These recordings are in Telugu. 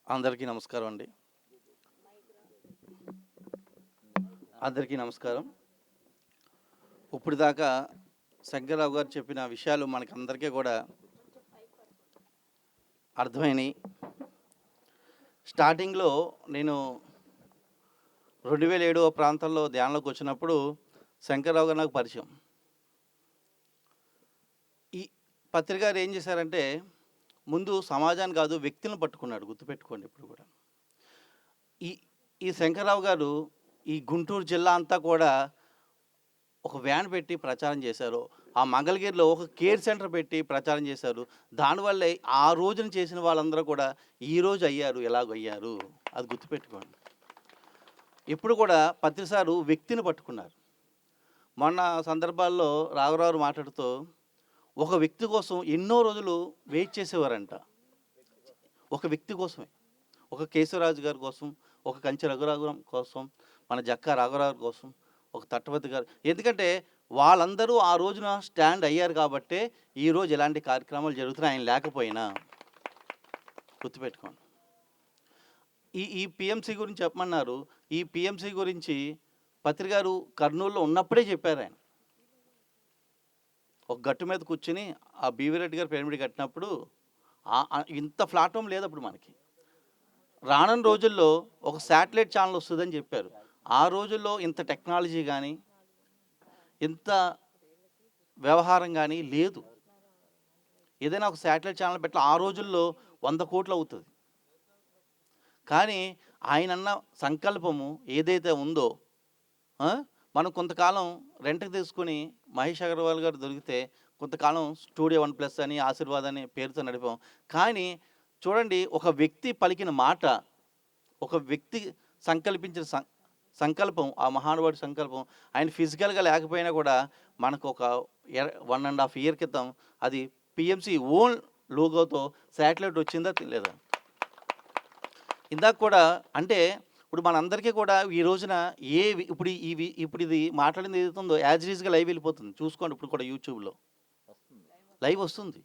అందరికీ నమస్కారం అండి. అందరికీ నమస్కారం. ఇప్పటిదాకా శంకర్రావు గారు చెప్పిన విషయాలు మనకందరికీ కూడా అర్థమైనయి. స్టార్టింగ్‌లో నేను 2007 ప్రాంతంలో ధ్యానంలోకి వచ్చినప్పుడు శంకర్రావు గారు నాకు పరిచయం. ఈ పత్రిక గారు ఏం చేశారంటే, ముందు సమాజాన్ని కాదు వ్యక్తులను పట్టుకున్నాడు. గుర్తుపెట్టుకోండి ఎప్పుడు కూడా. ఈ ఈ శంకర్రావు గారు ఈ గుంటూరు జిల్లా అంతా కూడా ఒక వ్యాన్ పెట్టి ప్రచారం చేశారు. ఆ మంగళగిరిలో ఒక కేర్ సెంటర్ పెట్టి ప్రచారం చేశారు. దానివల్లే ఆ రోజున చేసిన వాళ్ళందరూ కూడా ఈరోజు అయ్యారు, ఎలాగయ్యారు అది గుర్తుపెట్టుకోండి. ఇప్పుడు కూడా ప్రతిసారు వ్యక్తిని పట్టుకున్నారు. మొన్న సందర్భాల్లో రాఘవరావు మాట్లాడుతూ ఒక వ్యక్తి కోసం ఎన్నో రోజులు వెయిట్ చేసేవారంట. ఒక వ్యక్తి కోసమే. ఒక కేశవరాజు గారి కోసం, ఒక కంచె రఘురాఘవం కోసం, మన జక్కా రాఘవరావు కోసం, ఒక తట్టపతి గారు. ఎందుకంటే వాళ్ళందరూ ఆ రోజున స్టాండ్ అయ్యారు కాబట్టే ఈరోజు ఇలాంటి కార్యక్రమాలు జరుగుతున్నాయి. ఆయన లేకపోయినా గుర్తుపెట్టుకోండి. ఈ ఈ పిఎంసి గురించి చెప్పమన్నారు. ఈ పిఎంసి గురించి పత్రి గారు కర్నూలులో ఉన్నప్పుడే చెప్పారు ఆయన. ఒక గట్టు మీద కూర్చొని ఆ బీవీ రెడ్డి గారు పిరమిడ్ కట్టినప్పుడు ఇంత ప్లాట్ఫామ్ లేదు అప్పుడు మనకి. రానున్న రోజుల్లో ఒక శాటిలైట్ ఛానల్ వస్తుందని చెప్పారు. ఆ రోజుల్లో ఇంత టెక్నాలజీ కానీ ఇంత వ్యవహారం కానీ లేదు. ఏదైనా ఒక శాటిలైట్ ఛానల్ పెట్టాలి ఆ రోజుల్లో 100 కోట్లు అవుతుంది. కానీ ఆయనన్న సంకల్పము ఏదైతే ఉందో మనం కొంతకాలం రెంట్కి తీసుకుని మహేష్ అగర్వాల్ గారు దొరికితే కొంతకాలం స్టూడియో 1+ అని ఆశీర్వాద్ అని పేరుతో నడిపాం. కానీ చూడండి, ఒక వ్యక్తి పలికిన మాట, ఒక వ్యక్తి సంకల్పించిన సంకల్పం, ఆ మహానుభావుడి సంకల్పం ఆయన ఫిజికల్గా లేకపోయినా కూడా మనకు ఒక 1.5 ఇయర్ క్రితం అది పిఎంసి ఓన్ లోగోతో శాటిలైట్ వచ్చిందా లేదా. ఇందాక కూడా అంటే ఇప్పుడు మనందరికీ కూడా ఈ రోజున ఇప్పుడు ఇది మాట్లాడింది ఏదైతే ఉందో యాజ్ రీజ్గా లైవ్ వెళ్ళిపోతుంది. చూసుకోండి, ఇప్పుడు కూడా యూట్యూబ్లో లైవ్ వస్తుంది.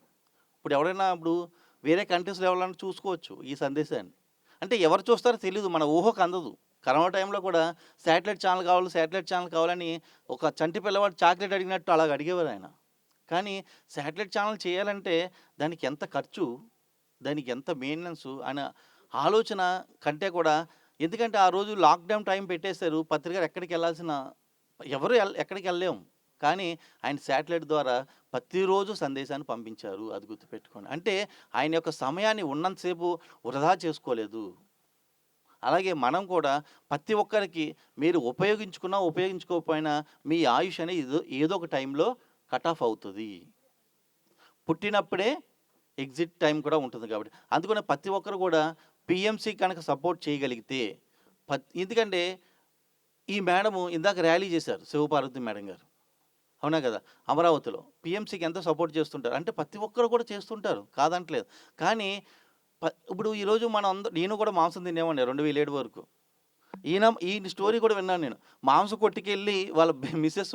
ఇప్పుడు ఎవరైనా ఇప్పుడు వేరే కంట్రీస్లో ఎవరైనా చూసుకోవచ్చు ఈ సందేశాన్ని. అంటే ఎవరు చూస్తారో తెలీదు, మన ఊహకు అందదు. కరోనా టైంలో కూడా శాటిలైట్ ఛానల్ కావాలని ఒక చంటి పిల్లవాడు చాక్లెట్ అడిగినట్టు అలాగ అడిగేవారు ఆయన. కానీ శాటిలైట్ ఛానల్ చేయాలంటే దానికి ఎంత ఖర్చు, దానికి ఎంత మెయింటెనెన్స్ అనే ఆలోచన కంటే కూడా, ఎందుకంటే ఆ రోజు లాక్డౌన్ టైం పెట్టేశారు. పత్రికలు ఎక్కడికి వెళ్ళాల్సిన ఎక్కడికి వెళ్ళలేము. కానీ ఆయన శాటిలైట్ ద్వారా ప్రతిరోజు సందేశాన్ని పంపించారు. అది గుర్తుపెట్టుకోండి. అంటే ఆయన యొక్క సమయాన్ని ఉన్నంతసేపు వృధా చేసుకోలేదు. అలాగే మనం కూడా ప్రతి ఒక్కరికి మీరు ఉపయోగించుకోకపోయినా మీ ఆయుష్ అనేది ఏదో ఒక టైంలో కట్ ఆఫ్ అవుతుంది. పుట్టినప్పుడే ఎగ్జిట్ టైం కూడా ఉంటుంది కాబట్టి అందుకనే ప్రతి ఒక్కరు కూడా పిఎంసి కనుక సపోర్ట్ చేయగలిగితే ఎందుకంటే ఈ మేడము ఇందాక ర్యాలీ చేశారు శివపార్వతి మేడం గారు, అవునా కదా, అమరావతిలో పిఎంసికి ఎంత సపోర్ట్ చేస్తుంటారు. అంటే ప్రతి ఒక్కరు కూడా చేస్తుంటారు, కాదంటలేదు. కానీ ఇప్పుడు ఈరోజు నేను కూడా మాంసం తినేవాడిని 2007 వరకు. ఈయన స్టోరీ కూడా విన్నాను నేను. మాంసం కొట్టుకెళ్ళి వాళ్ళ మిస్సెస్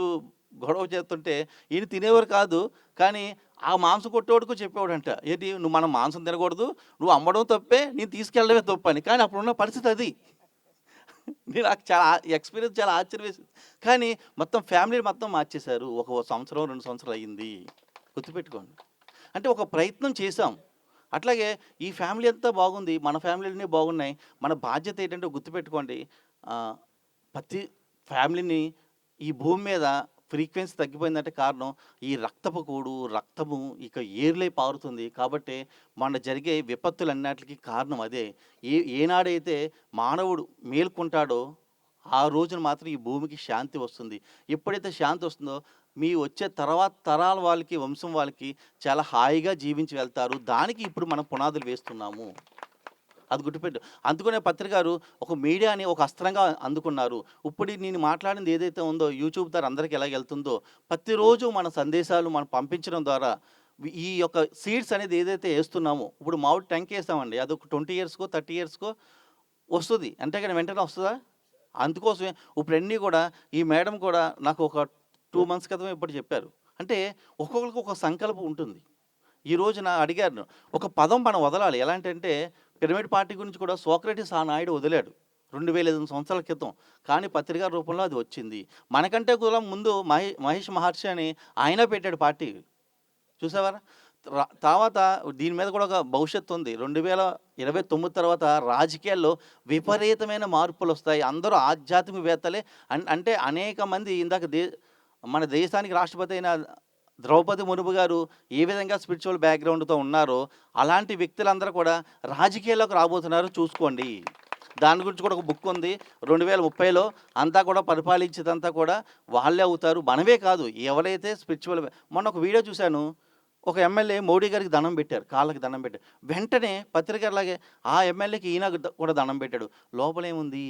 గొడవ చేస్తుంటే ఈయన తినేవారు కాదు. కానీ ఆ మాంసం కొట్టేవాడుకు చెప్పేవాడంట, ఏంటి నువ్వు మనం మాంసం తినకూడదు, నువ్వు అమ్మడం తప్పే, నేను తీసుకెళ్ళడమే తప్పని. కానీ అప్పుడున్న పరిస్థితి అది. నాకు చాలా ఎక్స్పీరియన్స్ చాలా ఆశ్చర్యం వేసింది. కానీ మొత్తం ఫ్యామిలీ మొత్తం మార్చేశారు. 1 సంవత్సరం 2 సంవత్సరాలు అయ్యింది. గుర్తుపెట్టుకోండి. అంటే ఒక ప్రయత్నం చేశాం. అట్లాగే ఈ ఫ్యామిలీ అంతా బాగుంది, మన ఫ్యామిలీలన్నీ బాగున్నాయి. మన బాధ్యత ఏంటంటే గుర్తుపెట్టుకోండి, ప్రతి ఫ్యామిలీని ఈ భూమి మీద ఫ్రీక్వెన్సీ తగ్గిపోయిందంటే కారణం ఈ రక్తము ఇక ఏర్లై పారుతుంది. కాబట్టి మన జరిగే విపత్తులన్నిటికీ కారణం అదే. ఏనాడైతే మానవుడు మేల్కొంటాడో ఆ రోజున మాత్రం ఈ భూమికి శాంతి వస్తుంది. ఎప్పుడైతే శాంతి వస్తుందో మీ వచ్చే తర్వాత తరాల వాళ్ళకి, వంశం వాళ్ళకి చాలా హాయిగా జీవించి వెళ్తారు. దానికి ఇప్పుడు మనం పునాదులు వేస్తున్నాము. అది గుర్తుపెట్టు. అందుకనే పత్రికారు ఒక మీడియాని ఒక అస్త్రంగా అందుకున్నారు. ఇప్పుడు నేను మాట్లాడింది ఏదైతే ఉందో యూట్యూబ్ ద్వారా అందరికీ ఎలాగ వెళ్తుందో, ప్రతిరోజు మన సందేశాలు మనం పంపించడం ద్వారా ఈ యొక్క సీడ్స్ అనేది ఏదైతే వేస్తున్నామో, ఇప్పుడు మామిడి టెంక వేస్తామండి, అది ఒక 20 ఇయర్స్కో 30 ఇయర్స్కో వస్తుంది. అంతేగాని వెంటనే వస్తుందా? అందుకోసమే ఇప్పుడన్నీ కూడా ఈ మేడం కూడా నాకు ఒక 2 మంత్స్ క్రితమే ఇప్పుడు చెప్పారు. అంటే ఒక్కొక్కరికి ఒక సంకల్పం ఉంటుంది. ఈ రోజున అడిగారు, ఒక పదం మనం వదలాలి. ఎలాంటంటే పిరమిడ్ పార్టీ గురించి కూడా సోక్రటీస్ ఆనాయుడు వదిలాడు 2005 సంవత్సరాల క్రితం. కానీ పత్రికా రూపంలో అది వచ్చింది. మనకంటే కూడా ముందు మహేష్ మహర్షి అని ఆయన పెట్టాడు పార్టీ. చూసావారా? తర్వాత దీని మీద కూడా ఒక భవిష్యత్తు ఉంది. 2029 తర్వాత రాజకీయాల్లో విపరీతమైన మార్పులొస్తాయి. అందరూ ఆధ్యాత్మికవేత్తలే. అంటే అనేక మంది ఇందాక మన దేశానికి రాష్ట్రపతి అయిన ద్రౌపది ముర్ము గారు ఏ విధంగా స్పిరిచువల్ బ్యాక్‌గ్రౌండ్‌తో ఉన్నారో, అలాంటి వ్యక్తులందరూ కూడా రాజకీయాల్లోకి రాబోతున్నారు చూసుకోండి. దాని గురించి కూడా ఒక బుక్ ఉంది. 2030లో అంతా కూడా పరిపాలించేదంతా కూడా వాళ్ళే అవుతారు. మనమే కాదు, ఎవరైతే స్పిరిచువల్ మొన్న ఒక వీడియో చూశాను. ఒక ఎమ్మెల్యే మోడీ గారికి దండం పెట్టారు. కాళ్ళకి దండం పెట్టారు. వెంటనే పత్రికలాగే ఆ ఎమ్మెల్యేకి ఈయన కూడా దండం పెట్టాడు. లోపలేముంది?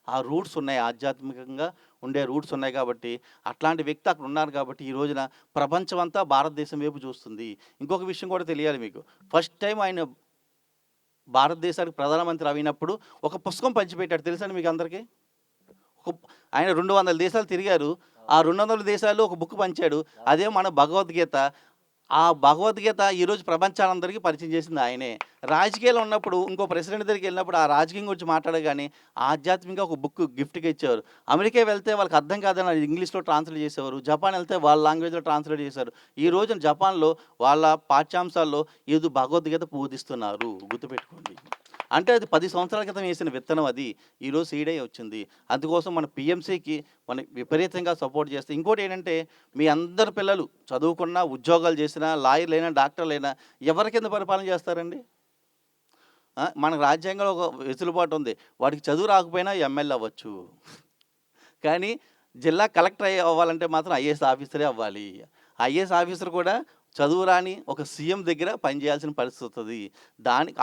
ఆ రూట్స్ ఉన్నాయి. ఆధ్యాత్మికంగా ఉండే రూట్స్ ఉన్నాయి కాబట్టి, అట్లాంటి వ్యక్తి అక్కడ ఉన్నారు కాబట్టి, ఈ రోజున ప్రపంచం అంతా భారతదేశం వైపు చూస్తుంది. ఇంకొక విషయం కూడా తెలియాలి మీకు. ఫస్ట్ టైం ఆయన భారతదేశానికి ప్రధానమంత్రి అయినప్పుడు ఒక పుస్తకం పంచిపెట్టాడు. తెలుసండి మీకు అందరికీ? ఆయన 200 దేశాలు తిరిగారు. ఆ 200 దేశాల్లో ఒక బుక్ పంచాడు. అదే మన భగవద్గీత. ఆ భగవద్గీత ఈరోజు ప్రపంచానందరికీ పరిచయం చేసింది ఆయనే. రాజకీయాల్లో ఉన్నప్పుడు ఇంకో ప్రెసిడెంట్ దగ్గరికి వెళ్ళినప్పుడు ఆ రాజకీయం గురించి మాట్లాడగానే ఆధ్యాత్మికంగా ఒక బుక్ గిఫ్ట్‌గా ఇచ్చేవారు. అమెరికా వెళ్తే వాళ్ళకి అర్థం కాదని అది ఇంగ్లీష్‌లో ట్రాన్స్‌లేట్ చేసేవారు. జపాన్ వెళ్తే వాళ్ళ లాంగ్వేజ్‌లో ట్రాన్స్‌లేట్ చేశారు. ఈ రోజున జపాన్‌లో వాళ్ళ పాఠ్యాంశాల్లో ఇది భగవద్గీత బోధిస్తున్నారు. గుర్తుపెట్టుకోండి. అంటే అది 10 సంవత్సరాల క్రితం వేసిన విత్తనం అది. ఈరోజు సీడై వచ్చింది. అందుకోసం మన పీఎంసీకి మనం విపరీతంగా సపోర్ట్ చేస్తే ఇంకోటి ఏంటంటే, మీ అందరి పిల్లలు చదువుకున్నా, ఉద్యోగాలు చేసినా, లాయర్‌లైనా, డాక్టర్‌లైనా ఎవరి కింద పరిపాలన చేస్తారండి? మనకు రాజ్యాంగంలో ఒక వెసులుబాటు ఉంది. వాడికి చదువు రాకపోయినా ఎమ్మెల్యే అవ్వచ్చు. కానీ జిల్లా కలెక్టర్ అవ్వాలంటే మాత్రం ఐఏఎస్ ఆఫీసరే అవ్వాలి. ఐఏఎస్ ఆఫీసర్ కూడా చదువు రాని ఒక సీఎం దగ్గర పనిచేయాల్సిన పరిస్థితి వస్తుంది.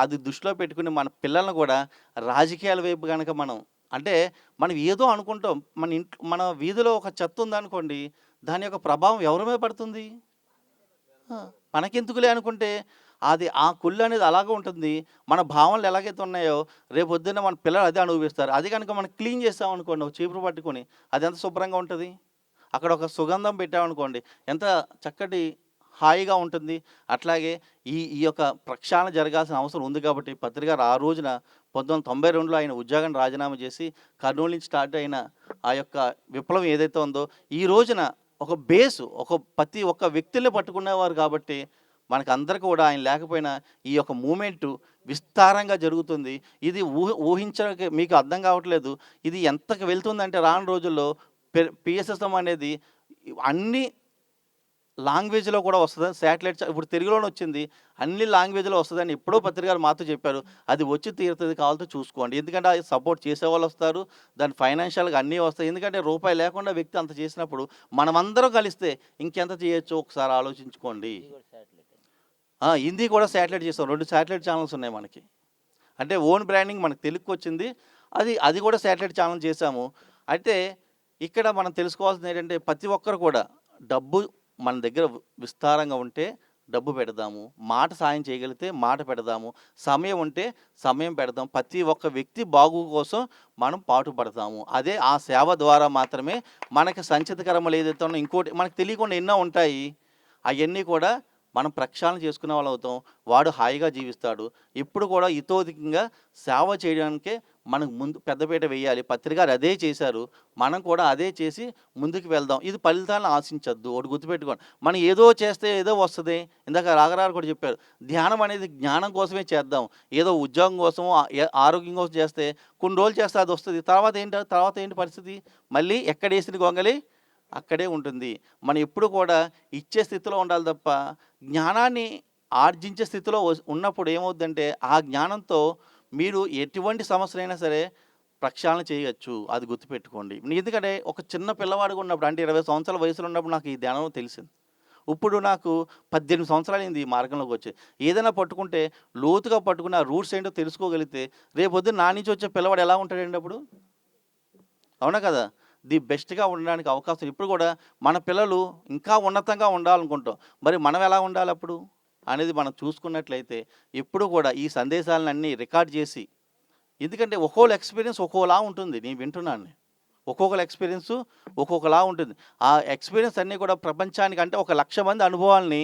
అది దృష్టిలో పెట్టుకుని మన పిల్లల్ని కూడా రాజకీయాల వైపు కనుక మనం ఏదో అనుకుంటాం. మన వీధిలో ఒక చెత్త ఉందనుకోండి, దాని యొక్క ప్రభావం ఎవరి మీద పడుతుంది? మనకెందుకులే అనుకుంటే అది ఆ కుళ్ళు అనేది అలాగే ఉంటుంది. మన భావనలు ఎలాగైతే ఉన్నాయో రేపొద్దున్న మన పిల్లలు అదే అనుభవిస్తారు. అది కనుక మనం క్లీన్ చేసామనుకోండి, ఒక చీపురు పట్టుకొని, అది ఎంత శుభ్రంగా ఉంటుంది. అక్కడ ఒక సుగంధం పెట్టామనుకోండి, ఎంత చక్కటి హాయిగా ఉంటుంది. అట్లాగే ఈ ఈ యొక్క ప్రక్షాళన జరగాల్సిన అవసరం ఉంది కాబట్టి పత్రి గారు ఆ రోజున 1992లో ఆయన ఉద్యోగాన్ని రాజీనామా చేసి కర్నూలు నుంచి స్టార్ట్ అయిన ఆ యొక్క విప్లవం ఏదైతే ఉందో, ఈ రోజున ఒక బేసు ప్రతి ఒక్క వ్యక్తుల్ని పట్టుకునేవారు కాబట్టి మనకందరికి కూడా ఆయన లేకపోయినా ఈ యొక్క మూమెంటు విస్తారంగా జరుగుతుంది. ఇది ఊహించక మీకు అర్థం కావట్లేదు. ఇది ఎంతకు వెళ్తుందంటే రాను రోజుల్లో పిఎస్ఎస్ఎం అనేది అన్ని లాంగ్వేజ్‌లో కూడా వస్తదని శాటిలైట్ ఇప్పుడు తెలుగులోనే వచ్చింది. అన్ని లాంగ్వేజ్‌లో వస్తదని ఎప్పుడో పత్రిక గారు మాతో చెప్పారు. అది వచ్చి తీరుతది, కావాలంటే చూసుకోండి. ఎందుకంటే అది సపోర్ట్ చేసేవాళ్ళొస్తారు. దాని ఫైనాన్షియల్‌గా అన్నీ వస్తాయి. ఎందుకంటే రూపాయి లేకుండా వ్యక్తి అంత చేసినప్పుడు మనమందరం కలిస్తే ఇంకెంత చేయొచ్చో ఒకసారి ఆలోచించుకోండి. హిందీ కూడా శాటిలైట్ చేసాం. 2 శాటిలైట్ ఛానెల్స్ ఉన్నాయి మనకి. అంటే ఓన్ బ్రాండింగ్ మనకు తెలుగుకొచ్చింది. అది కూడా శాటిలైట్ ఛానెల్ చేశాము. అయితే ఇక్కడ మనం తెలుసుకోవాల్సింది ఏంటంటే ప్రతి ఒక్కరు కూడా డబ్బు మన దగ్గర విస్తారంగా ఉంటే డబ్బు పెడదాము. మాట సాయం చేయగలిగితే మాట పెడదాము. సమయం ఉంటే సమయం పెడదాం. ప్రతి ఒక్క వ్యక్తి బాగు కోసం మనం పాటుపడతాము. అదే ఆ సేవ ద్వారా మాత్రమే మనకి సంచితకర్మలు ఏదైతే ఉన్నాయో ఇంకోటి మనకు తెలియకుండా ఎన్నో ఉంటాయి. అవన్నీ కూడా మనం ప్రక్షాళన చేసుకునే వాళ్ళం అవుతాం. వాడు హాయిగా జీవిస్తాడు. ఎప్పుడు కూడా ఇతోధికంగా సేవ చేయడానికే మనకు ముందు పెద్దపీట వేయాలి. పత్రిక గారు అదే చేశారు. మనం కూడా అదే చేసి ముందుకు వెళ్దాం. ఇది ఫలితాలను ఆశించొద్దు. ఒకటి గుర్తుపెట్టుకోండి. మనం ఏదో చేస్తే ఏదో వస్తది. ఇందాక రాఘరారు కూడా చెప్పారు. ధ్యానం అనేది జ్ఞానం కోసమే చేద్దాం. ఏదో ఉద్యోగం కోసం, ఆరోగ్యం కోసం చేస్తే కొన్ని రోజులు చేస్తే అది వస్తది. తర్వాత ఏంటి పరిస్థితి? మళ్ళీ ఎక్కడేసిన గొంగలి అక్కడే ఉంటుంది. మనం ఎప్పుడు కూడా ఇచ్చే స్థితిలో ఉండాలి తప్ప, జ్ఞానాన్ని ఆర్జించే స్థితిలో ఉన్నప్పుడు ఏమవుద్దంటే, ఆ జ్ఞానంతో మీరు ఎటువంటి సమస్యలైనా సరే ప్రక్షాళన చేయొచ్చు. అది గుర్తుపెట్టుకోండి. ఎందుకంటే ఒక చిన్న పిల్లవాడిగా ఉన్నప్పుడు అంటే 20 సంవత్సరాల వయసులో ఉన్నప్పుడు నాకు ఈ ధ్యానం తెలిసింది. ఇప్పుడు నాకు 18 సంవత్సరాలైంది ఈ మార్గంలోకి వచ్చి. ఏదైనా పట్టుకుంటే లోతుగా పట్టుకుని ఆ రూట్స్ ఏంటో తెలుసుకోగలిగితే రేపొద్దున నా నుంచి వచ్చే పిల్లవాడు ఎలా ఉంటాడండి అప్పుడు? అవునా కదా? ది బెస్ట్‌గా ఉండడానికి అవకాశం ఇప్పుడు కూడా మన పిల్లలు ఇంకా ఉన్నతంగా ఉండాలనుకుంటాం. మరి మనం ఎలా ఉండాలప్పుడు? అనేది మనం చూసుకున్నట్లయితే ఎప్పుడు కూడా ఈ సందేశాలనన్నీ రికార్డ్ చేసి ఎందుకంటే ఒక్కోళ్ళ ఎక్స్‌పీరియన్స్ ఒక్కోలా ఉంటుంది. నేను వింటున్నాను. ఒక్కొక్కళ్ళ ఎక్స్‌పీరియన్సు ఒక్కొక్కలా ఉంటుంది. ఆ ఎక్స్‌పీరియన్స్ అన్నీ కూడా ప్రపంచానికి అంటే 1,00,000 మంది అనుభవాల్ని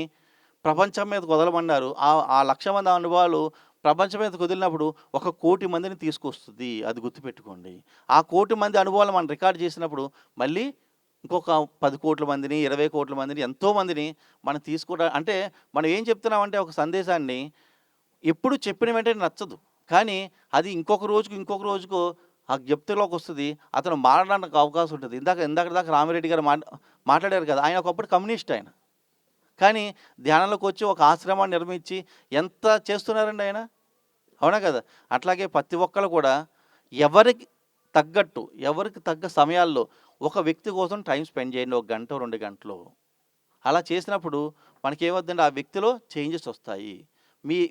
ప్రపంచం మీదకి వదలమన్నారు. ఆ 1,00,000 మంది అనుభవాలు ప్రపంచం మీదకి వదిలినప్పుడు 1,00,00,000 మందిని తీసుకొస్తుంది. అది గుర్తుపెట్టుకోండి. ఆ 1,00,00,000 మంది అనుభవాలు మనం రికార్డ్ చేసినప్పుడు మళ్ళీ ఇంకొక 10,00,00,000 మందిని, 20,00,00,000 మందిని, ఎంతోమందిని మనం అంటే మనం ఏం చెప్తున్నామంటే ఒక సందేశాన్ని ఎప్పుడు చెప్పిన వెంటనే నచ్చదు. కానీ అది ఇంకొక రోజుకో ఆ జ్ఞప్తిలోకొస్తది. అతను మారడానికి అవకాశం ఉంటది. ఇందాక దాకా రామిరెడ్డి గారు మాట్లాడారు కదా! ఆయన ఒకప్పుడు కమ్యూనిస్ట్ ఆయన. కానీ ధ్యానంలోకొచ్చి ఒక ఆశ్రమాన్ని నిర్మించి ఎంత చేస్తున్నారండి ఆయన. అవునా కదా! అట్లాగే ప్రతి ఒక్కళ్ళు కూడా ఎవరికి ఎవరికి తగ్గ సమయాల్లో ఒక వ్యక్తి కోసం టైం స్పెండ్ చేయండి. 1 గంటో, 2 గంటలో. అలా చేసినప్పుడు మనకేమవుద్దంటే ఆ వ్యక్తిలో చేంజెస్ వస్తాయి.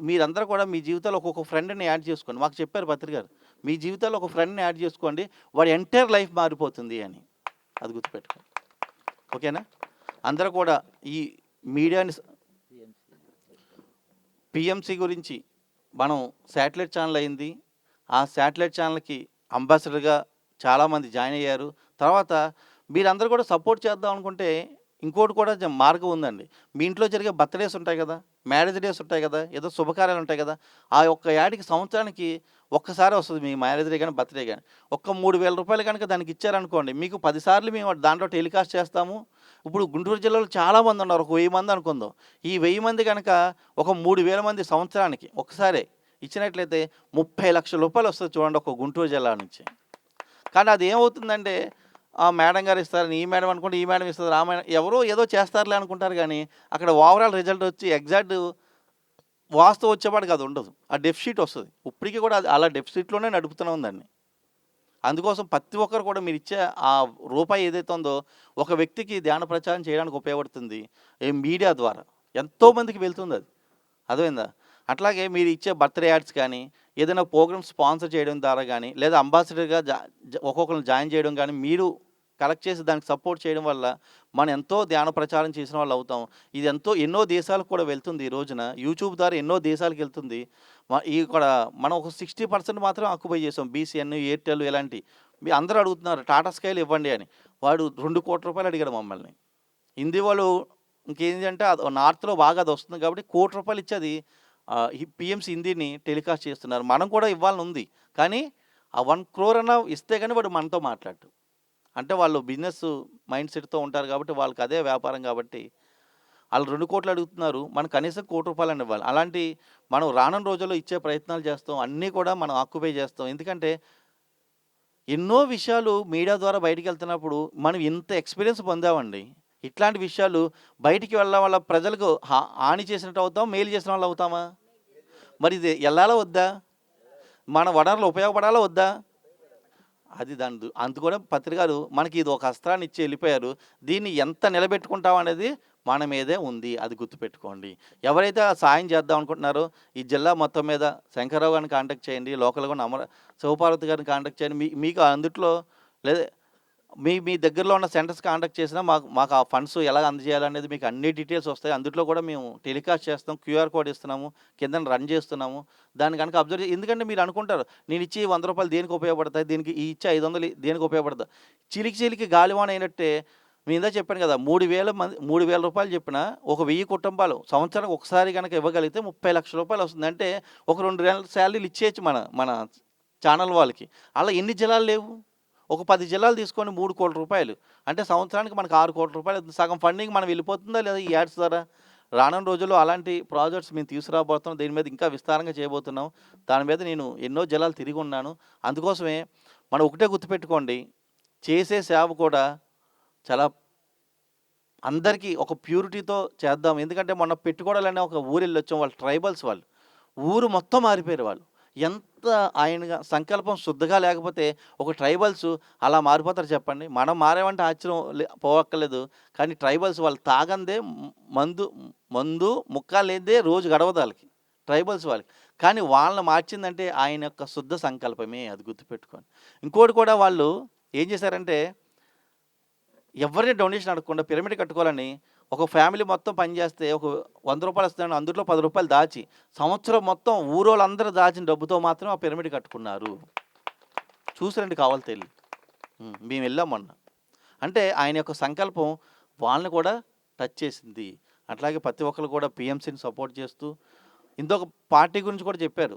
మీరందరూ కూడా మీ జీవితంలో ఒక్కొక్క ఫ్రెండ్‌ని యాడ్ చేసుకోండి. మాకు చెప్పారు పత్రి గారు. మీ జీవితంలో ఒక ఫ్రెండ్‌ని యాడ్ చేసుకోండి. వాడి ఎంటైర్ లైఫ్ మారిపోతుంది అని. అది గుర్తుపెట్టుకోండి. ఓకేనా? అందరూ కూడా ఈ మీడియాని పీఎంసీ గురించి మనం శాటిలైట్ ఛానల్ అయింది. ఆ శాటిలైట్ ఛానల్‌కి అంబాసిడర్‌గా చాలామంది జాయిన్ అయ్యారు. తర్వాత మీరందరూ కూడా సపోర్ట్ చేద్దాం అనుకుంటే ఇంకోటి కూడా మార్గం ఉందండి. మీ ఇంట్లో జరిగే బర్త్‌డేస్ ఉంటాయి కదా! మ్యారేజ్ డేస్ ఉంటాయి కదా! ఏదో శుభకార్యాలు ఉంటాయి కదా! ఆ ఒక్క యాడ్‌కి సంవత్సరానికి ఒక్కసారే వస్తది మీ మ్యారేజ్ డే గాని, బర్త్‌డే గాని. ఒక్క రూ. 3,000 కనుక దానికి ఇచ్చారనుకోండి, మీకు 10 సార్లు మేము దాంట్లో టెలికాస్ట్ చేస్తాము. ఇప్పుడు గుంటూరు జిల్లాలో చాలామంది ఉన్నారు. ఒక 1000 మంది అనుకుందాం. ఈ 1000 మంది గనక ఒక 3,000 మంది సంవత్సరానికి ఒక్కసారే ఇచ్చినట్లయితే రూ. 30,00,000 వస్తది చూడండి ఒక గుంటూరు జిల్లా నుంచి. కానీ అదేమవుతుందంటే మేడం గారు ఇస్తారని ఈ మేడం అనుకుంటే, ఈ మేడం ఇస్తది, ఆ మేడం ఎవరో ఏదో చేస్తారులే అనుకుంటారు గానీ, అక్కడ ఓవరాల్ రిజల్ట్ వచ్చి ఎగ్జాక్ట్ వాస్తవం వచ్చేపాటికి అది ఉండదు. ఆ డెఫిసిట్ వస్తది. ఇప్పటికి కూడా అది అలా డెఫిసిట్‌లోనే నడుపుతున్నాం దాన్ని. అందుకోసం ప్రతి ఒక్కరు కూడా మీరిచ్చే ఆ రూపాయి ఏదైతే ఉందో, ఒక వ్యక్తికి ధ్యాన ప్రచారం చేయడానికి ఉపయోగపడుతుంది. ఈ మీడియా ద్వారా. ఎంతో మందికి వెళ్తుందది. అర్థమైందా? అట్లాగే మీరిచ్చే బర్త్‌డే యాడ్స్ కానీ, ఏదైనా ప్రోగ్రామ్ స్పాన్సర్ చేయడం ద్వారా గానీ, లేదా అంబాసిడర్‌గా ఒక్కొక్కళ్ళని జాయిన్ చేయడం గానీ, మీరు కలెక్ట్ చేసి దానికి సపోర్ట్ చేయడం వల్ల, మనం ఎంతో ధ్యాన ప్రచారం చేసిన వాళ్ళవుతాం. ఇది ఎన్నో దేశాలకు కూడా వెళ్తుంది ఈ రోజున. యూట్యూబ్ ద్వారా ఎన్నో దేశాలకెళ్తుంది. ఇక్కడ మనం ఒక 60% మాత్రమే ఆక్యుపై చేసాం. బీసీఎన్, ఎయిర్టెల్ ఇలాంటియి. అందరూ అడుగుతున్నారు టాటా స్కైలు ఇవ్వండి అని. వాడు రూ. 2,00,00,000 అడిగాడు మమ్మల్ని. హిందీ వాళ్ళు ఇంకేంటంటే నార్త్‌లో బాగా అదొస్తుంది కాబట్టి రూ. 1,00,00,000 ఇచ్చి అది ఈ పీఎంసీ హిందీని టెలికాస్ట్ చేస్తున్నారు. మనం కూడా ఇవ్వాలని ఉంది. కానీ ఆ 1,00,00,000 అన్నా ఇస్తే గాని వాడు మనతో మాట్లాడడు. అంటే వాళ్ళు బిజినెస్ మైండ్ సెట్‌తో ఉంటారు కాబట్టి వాళ్ళకి అదే వ్యాపారం కాబట్టి ఆళ్ళు 2,00,00,000 అడుగుతున్నారు. మనం కనీసం రూ. 1,00,00,000 ఇవ్వాలి. మనం రానున్న రోజుల్లో ఇచ్చే ప్రయత్నాలు చేస్తాం. అన్నీ కూడా మనం ఆక్యుపై చేస్తాం. ఎందుకంటే ఎన్నో విషయాలు మీడియా ద్వారా బయటికెళ్తున్నప్పుడు మనం ఇంత ఎక్స్‌పీరియన్స్ పొందామండి. ఇట్లాంటి విషయాలు బయటికి వెళ్ళడం వల్ల ప్రజలకు హాని చేసినట్టు అవుతాం, మేలు చేసిన వాళ్ళు అవుతామా? మరి ఇది ఎల్లాలా వద్దా? మన వనరులు ఉపయోగపడాలా వద్దా? అది అందుకనే పత్రి గారు మనకి ఇది ఒక అస్త్రాన్ని ఇచ్చి వెళ్ళిపోయారు. దీన్ని ఎంత నిలబెట్టుకుంటాం అనేది మన మీదే ఉంది. అది గుర్తుపెట్టుకోండి. ఎవరైతే ఆ సాయం చేద్దాం అనుకుంటున్నారో ఈ జిల్లా మొత్తం మీద శంకర్రావు గారిని కాంటాక్ట్ చేయండి. లోకల్‌గా ఉన్న శివపార్వతి గారిని కాంటాక్ట్ చేయండి. మీకు అందుట్లో లేదా మీ దగ్గరలో ఉన్న సెంటర్స్ కాంటాక్ట్ చేసినా మాకు ఆ ఫండ్స్ ఎలా అందజేయాలనేది మీకు అన్ని డీటెయిల్స్ వస్తాయి. అందుట్లో కూడా మేము టెలికాస్ట్ చేస్తాం. క్యూఆర్ కోడ్ ఇస్తున్నాము. కిందన రన్ చేస్తున్నాము. దాన్ని గనుక ఎందుకంటే మీరు అనుకుంటారు నేనిచ్చే రూ. 100 దేనికి ఉపయోగపడతాయి? దీనికి ఇచ్చే 500 దేనికి ఉపయోగపడతాయి? చిలికి గాలివాన అయినట్టే నేను ఇందాక చెప్పాను కదా! 3,000 మంది రూ. 3,000 చెప్పినా ఒక 1000 కుటుంబాలు సంవత్సరానికి ఒకసారి గనక ఇవ్వగలిగితే రూ. 30,00,000 వస్తుంది. అంటే ఒక 2 నెలల సాలరీలు ఇచ్చేయచ్చు మన ఛానల్ వాళ్ళకి. అలా ఎన్ని జిల్లాలు లేవు? ఒక 10 జిల్లాలు తీసుకొని రూ. 3,00,00,000 అంటే సంవత్సరానికి మనకు రూ. 6,00,00,000 సగం ఫండింగ్ మనం వెళ్ళిపోతుందా లేదా ఈ యాడ్స్ ద్వారా? రానున్న రోజుల్లో అలాంటి ప్రాజెక్ట్స్ మేము తీసుకురాబోతున్నాం. దీని మీద ఇంకా విస్తారంగా చేయబోతున్నాం. దాని మీద నేను ఎన్నో జిల్లాలు తిరిగి ఉన్నాను. అందుకోసమే మనం ఒకటే గుర్తుపెట్టుకోండి. చేసే సేవ కూడా చాలా అందరికీ ఒక ప్యూరిటీతో చేద్దాం. ఎందుకంటే మొన్న పెట్టుకోడాలనే ఒక ఊరెళ్ళొచ్చాం. వాళ్ళు ట్రైబల్స్ వాళ్ళు. ఊరు మొత్తం మారిపోయారు వాళ్ళు. ఎంత ఆయన సంకల్పం శుద్ధగా లేకపోతే ఒక ట్రైబల్స్ అలా మారిపోతారు చెప్పండి. మనం మారామంటే ఆశ్చర్యం పోవక్కర్లేదు. కానీ ట్రైబల్స్ వాళ్ళు తాగందే మందు మందు ముక్క లేనిదే రోజు గడవదు ఆళ్ళకి. ట్రైబల్స్ వాళ్ళకి. కానీ వాళ్ళని మార్చిందంటే ఆయన యొక్క శుద్ధ సంకల్పమే. అది గుర్తుపెట్టుకోండి. ఇంకోటి కూడా వాళ్ళు ఏం చేశారంటే ఎవరిని డొనేషన్ అడగకుండా పిరమిడ్ కట్టుకోవాలని ఒక ఫ్యామిలీ మొత్తం పనిచేస్తే ఒక రూ. 100 వస్తుందని అందులో రూ. 10 దాచి సంవత్సరం మొత్తం ఊరోళ్ళందరూ దాచిన డబ్బుతో మాత్రం ఆ పిరమిడ్ కట్టుకున్నారు. చూసిరండి కావాలితే ఎళ్లి. మేము వెళ్ళాం మొన్న. అంటే ఆయన యొక్క సంకల్పం వాళ్ళని కూడా టచ్ చేసింది. అట్లాగే ప్రతి ఒక్కళ్ళు కూడా పీఎంసీని సపోర్ట్ చేస్తూ ఇంకొక పార్టీ గురించి కూడా చెప్పారు.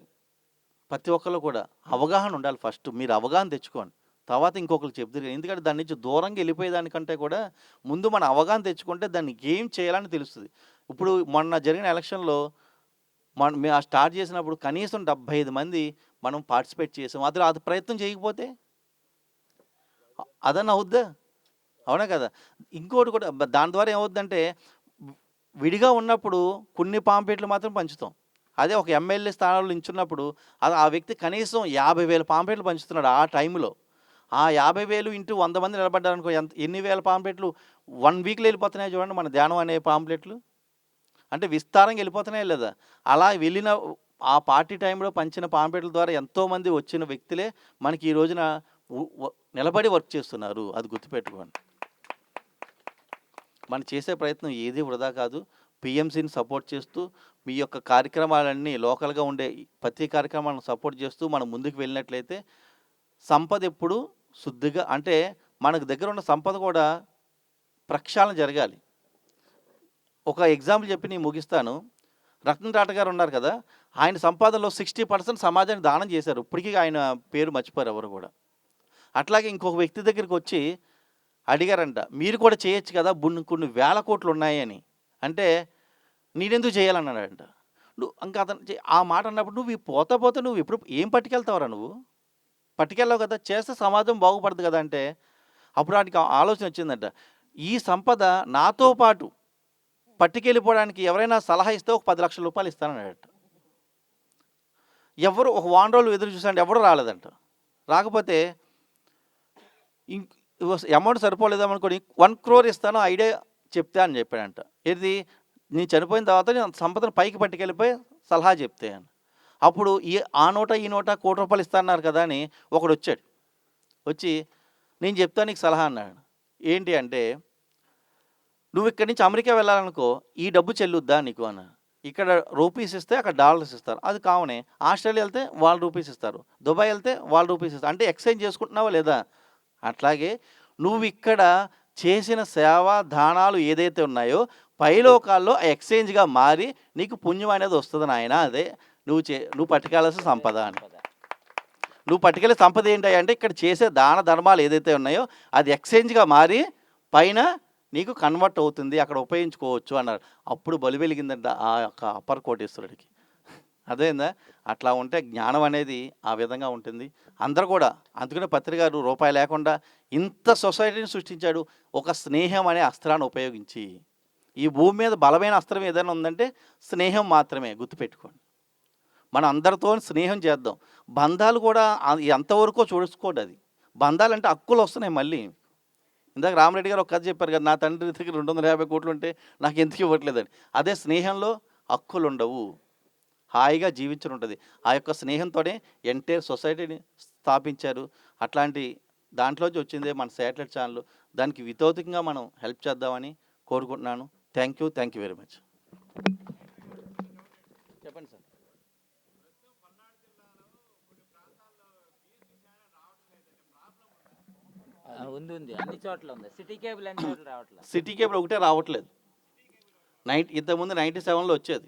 ప్రతి ఒక్కళ్ళు కూడా అవగాహన ఉండాలి. ఫస్ట్ మీరు అవగాహన తెచ్చుకోండి. తర్వాత ఇంకొకరికి చెప్దురు. ఎందుకంటే దాని నుంచి దూరంగా వెళ్ళిపోయేదానికంటే కూడా ముందు మన అవగాహన తెచ్చుకుంటే దాన్ని ఏం చేయాలని తెలుస్తుంది. ఇప్పుడు మొన్న జరిగిన ఎలక్షన్‌లో మేము స్టార్ట్ చేసినప్పుడు కనీసం 75 మంది మనం పార్టిసిపేట్ చేసాం. అది ప్రయత్నం చేయకపోతే అదన్నా అవుద్దా? అవునా కదా! ఇంకోటి కూడా దాని ద్వారా ఏమవుద్దంటే విడిగా ఉన్నప్పుడు కొన్ని పాంప్లెట్లు మాత్రం పంచుతాం. అదే ఒక ఎమ్మెల్యే స్థానంలో నించున్నప్పుడు ఆ వ్యక్తి కనీసం 50,000 పాంప్లెట్లు పంచుతున్నాడు ఆ టైంలో. ఆ 50,000 ఇంటూ 100 మంది నిలబడ్డారనుకో ఎన్ని వేల పాంప్లెట్లు 1 వీక్‌లో వెళ్ళిపోతున్నాయి చూడండి మన ధ్యానం అనే పాంప్లెట్లు. అంటే విస్తారంగా వెళ్ళిపోతున్నాయా లేదా? అలా వెళ్ళిన ఆ పార్టీ టైంలో పంచిన పాంప్లెట్ల ద్వారా ఎంతోమంది వచ్చిన వ్యక్తులే మనకి ఈ రోజున ఉ వ నిలబడి వర్క్ చేస్తున్నారు. అది గుర్తుపెట్టుకోండి. మనం చేసే ప్రయత్నం ఏది వృధా కాదు. పీఎంసీని సపోర్ట్ చేస్తూ, మీ యొక్క కార్యక్రమాలన్నీ లోకల్‌గా ఉండే ప్రతి కార్యక్రమాలను సపోర్ట్ చేస్తూ మనం ముందుకు వెళ్ళినట్లయితే సంపద ఎప్పుడు శుద్ధిగా అంటే మనకు దగ్గర ఉన్న సంపద కూడా ప్రక్షాళన జరగాలి. ఒక ఎగ్జాంపుల్ చెప్పి నేను ముగిస్తాను. రతన్ టాటా గారు ఉన్నారు కదా! ఆయన సంపాదనలో 60% సమాజానికి దానం చేశారు. ఇప్పటికి ఆయన పేరు మర్చిపోరు ఎవరు కూడా. అట్లాగే ఇంకొక వ్యక్తి దగ్గరికొచ్చి అడిగారంట. మీరు కూడా చేయొచ్చు కదా! కొన్ని వేల కోట్లు ఉన్నాయని. అంటే నేనెందుకు చేయాలన్నాడంట. ఇంకా అతను ఆ మాట అన్నప్పుడు నువ్వు పోతా పోతే నువ్వు ఎప్పుడు ఏం పట్టుకెళ్తావురా నువ్వు? పట్టుకెళ్ళవు కదా! చేస్తే సమాజం బాగుపడదు కదా! అంటే అప్పుడు ఆడికి ఆలోచన వచ్చిందంట. ఈ సంపద నాతో పాటు పట్టుకెళ్ళిపోవడానికి ఎవరైనా సలహా ఇస్తే ఒక 10,00,000 రూపాయలు ఇస్తానన్నాడట. ఎవరు ఒక వారం రోజులు ఎదురు చూసారంట. ఎవరు రాలేదంట. రాకపోతే అమౌంట్ సరిపోలేదేమనుకోని 1,00,00,000 ఇస్తాను ఐడియా చెప్తే అని చెప్పాడంట. ఏది నేను చనిపోయిన తర్వాత నేను సంపదను పైకి పట్టుకెళ్ళిపోయి సలహా చెప్తే అని. అప్పుడు ఆ నోట ఈ నోట ₹1,00,00,000 ఇస్తా అన్నారు కదా! అని ఒకడొచ్చాడు. వచ్చి నేను చెప్తాను నీకు సలహా అన్నాడు. ఏంటి అంటే నువ్వు ఇక్కడి నుంచి అమెరికా వెళ్ళాలనుకో ఈ డబ్బు చెల్లుద్దా నీకు అన్నాడు. ఇక్కడ రూపీస్ ఇస్తే అక్కడ డాలర్స్ ఇస్తారు. అది కామనే. ఆస్ట్రేలియా వెళ్తే వాళ్ళు రూపీస్ ఇస్తారు. దుబాయ్ వెళ్తే వాళ్ళు రూపీస్ ఇస్తారు. అంటే ఎక్స్చేంజ్ చేసుకుంటున్నావా లేదా? అట్లాగే నువ్వు ఇక్కడ చేసిన సేవా దానాలు ఏదైతే ఉన్నాయో పైలోకాల్లో ఎక్స్చేంజ్‌గా మారి నీకు పుణ్యం అనేది వస్తది నాయనా. అదే నువ్వు పట్టుకెళ్ళాల్సిన సంపద అని. నువ్వు పట్టుకెళ్ళే సంపద ఏంటయ్యా అంటే ఇక్కడ చేసే దాన ధర్మాలు ఏదైతే ఉన్నాయో అది ఎక్స్చేంజ్‌గా మారి పైన నీకు కన్వర్ట్ అవుతుంది. అక్కడ ఉపయోగించుకోవచ్చు అన్నారు. అప్పుడు బలి వెలిగిందంట ఆ యొక్క అప్పర్ కోటేశ్వరుడికి. అర్థమైందా? అట్లా ఉంటే జ్ఞానం అనేది ఆ విధంగా ఉంటుంది. అందరూ కూడా అందుకనే పత్రి గారు రూపాయి లేకుండా ఇంత సొసైటీని సృష్టించాడు. ఒక స్నేహం అనే అస్త్రాన్ని ఉపయోగించి. ఈ భూమి మీద బలమైన అస్త్రం ఏదైనా ఉందంటే స్నేహం మాత్రమే గుర్తుపెట్టుకోండి. మనం అందరితో స్నేహం చేద్దాం. బంధాలు కూడా ఎంతవరకో చూసుకోండి అది. బంధాలంటే హక్కులు వస్తున్నాయి మళ్ళీ. ఇందాక రామరెడ్డి గారు ఒక కథ చెప్పారు కదా! నా తండ్రి దగ్గర 250 కోట్లు ఉంటే నాకు ఎందుకు ఇవ్వట్లేదని. అదే స్నేహంలో హక్కులుండవు. హాయిగా జీవించనుంటది. ఆ యొక్క స్నేహంతోనే ఎంటైర్ సొసైటీని స్థాపించారు. అట్లాంటి దాంట్లోంచి వచ్చిందే మన శాటిలైట్ ఛానల్. దానికి వితౌతికంగా మనం హెల్ప్ చేద్దామని కోరుకుంటున్నాను. Thank you very much. చెప్పండి సార్. ఉంది. అన్ని చోట్ల ఉంది. సిటీ కేబుల్ అన్ని చోట్ల రావట్లేదు. సిటీ కేబుల్ ఒకటే రావట్లేదు. ఇంతకుముందు 97లో వచ్చేది.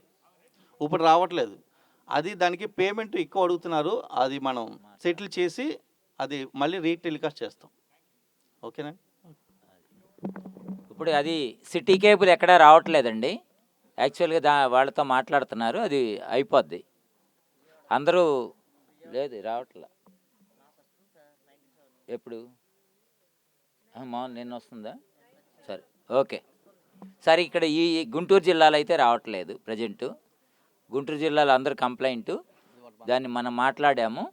ఇప్పుడు రావట్లేదు. అది దానికి పేమెంట్ ఎక్కువ అడుగుతున్నారు. అది మనం సెటిల్ చేసి అది మళ్ళీ రీటెలికాస్ట్ చేస్తాం. ఓకేనా? ఇప్పుడు అది సిటీ కేబుల్ ఎక్కడా రావట్లేదండి. యాక్చువల్‌గా వాళ్ళతో మాట్లాడుతున్నారు. అది అయిపోద్ది. అందరూ లేదు రావట్లే. ఎప్పుడు? నిన్న వస్తుందా? సరే ఓకే. సరే ఇక్కడ ఈ గుంటూరు జిల్లాలో అయితే రావట్లేదు ప్రజెంటు. గుంటూరు జిల్లాలో అందరూ కంప్లైంటు. దాన్ని మనం మాట్లాడాము.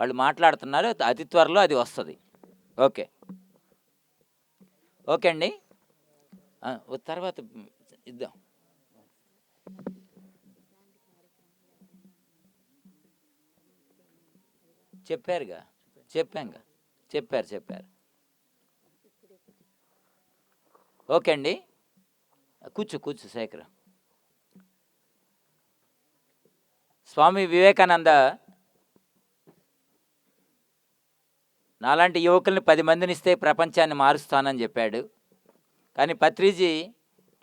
వాళ్ళు మాట్లాడుతున్నారు. అతి త్వరలో అది వస్తుంది. ఓకే. ఓకే అండి. తర్వాత ఇద్దాం. చెప్పారుగా. చెప్పాంగా. చెప్పారు. ఓకే అండి. కూర్చో శేఖర్. స్వామి వివేకానంద నాలాంటి యువకుల్ని 10 మందిని ఇస్తే ప్రపంచాన్ని మారుస్తానని చెప్పాడు. కానీ పత్రిజీ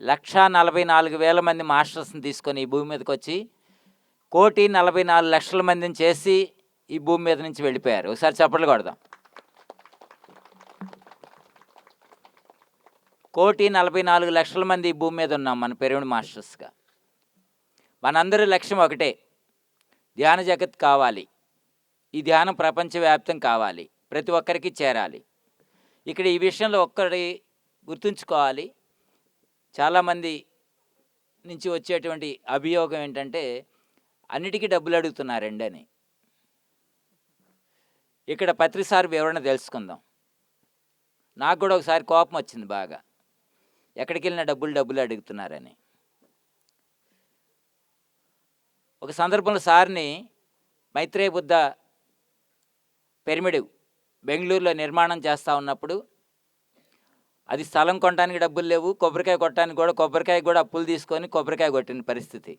1,44,000 మంది మాస్టర్స్ని తీసుకొని ఈ భూమి మీదకి వచ్చి 1,44,00,000 మందిని చేసి ఈ భూమి మీద నుంచి వెళ్ళిపోయారు. ఒకసారి చప్పట్లు కొడదాం. 1,44,00,000 మంది ఈ భూమి మీద ఉన్నాం మన పిరమిడ్ మాస్టర్స్గా. మనందరి లక్ష్యం ఒకటే, ధ్యాన జగత్ కావాలి, ఈ ధ్యానం ప్రపంచవ్యాప్తం కావాలి, ప్రతి ఒక్కరికి చేరాలి. ఇక్కడ ఈ విషయంలో ఒక్కటి గుర్తుంచుకోవాలి, చాలామంది నుంచి వచ్చేటువంటి అభియోగం ఏంటంటే అన్నిటికీ డబ్బులు అడుగుతున్నారండి అని. ఇక్కడ ప్రతిసారి వివరణ తెలుసుకుందాం. నాకు కూడా ఒకసారి కోపం వచ్చింది బాగా, ఎక్కడికి వెళ్ళినా డబ్బులు అడుగుతున్నారని. ఒక సందర్భంలో సార్ని మైత్రేయ బుద్ధ పిరమిడ్ బెంగళూరులో నిర్మాణం చేస్తూ ఉన్నప్పుడు అది స్థలం కొనడానికి డబ్బులు లేవు, కొబ్బరికాయ కూడా అప్పులు తీసుకొని కొబ్బరికాయ కొట్టిన పరిస్థితి.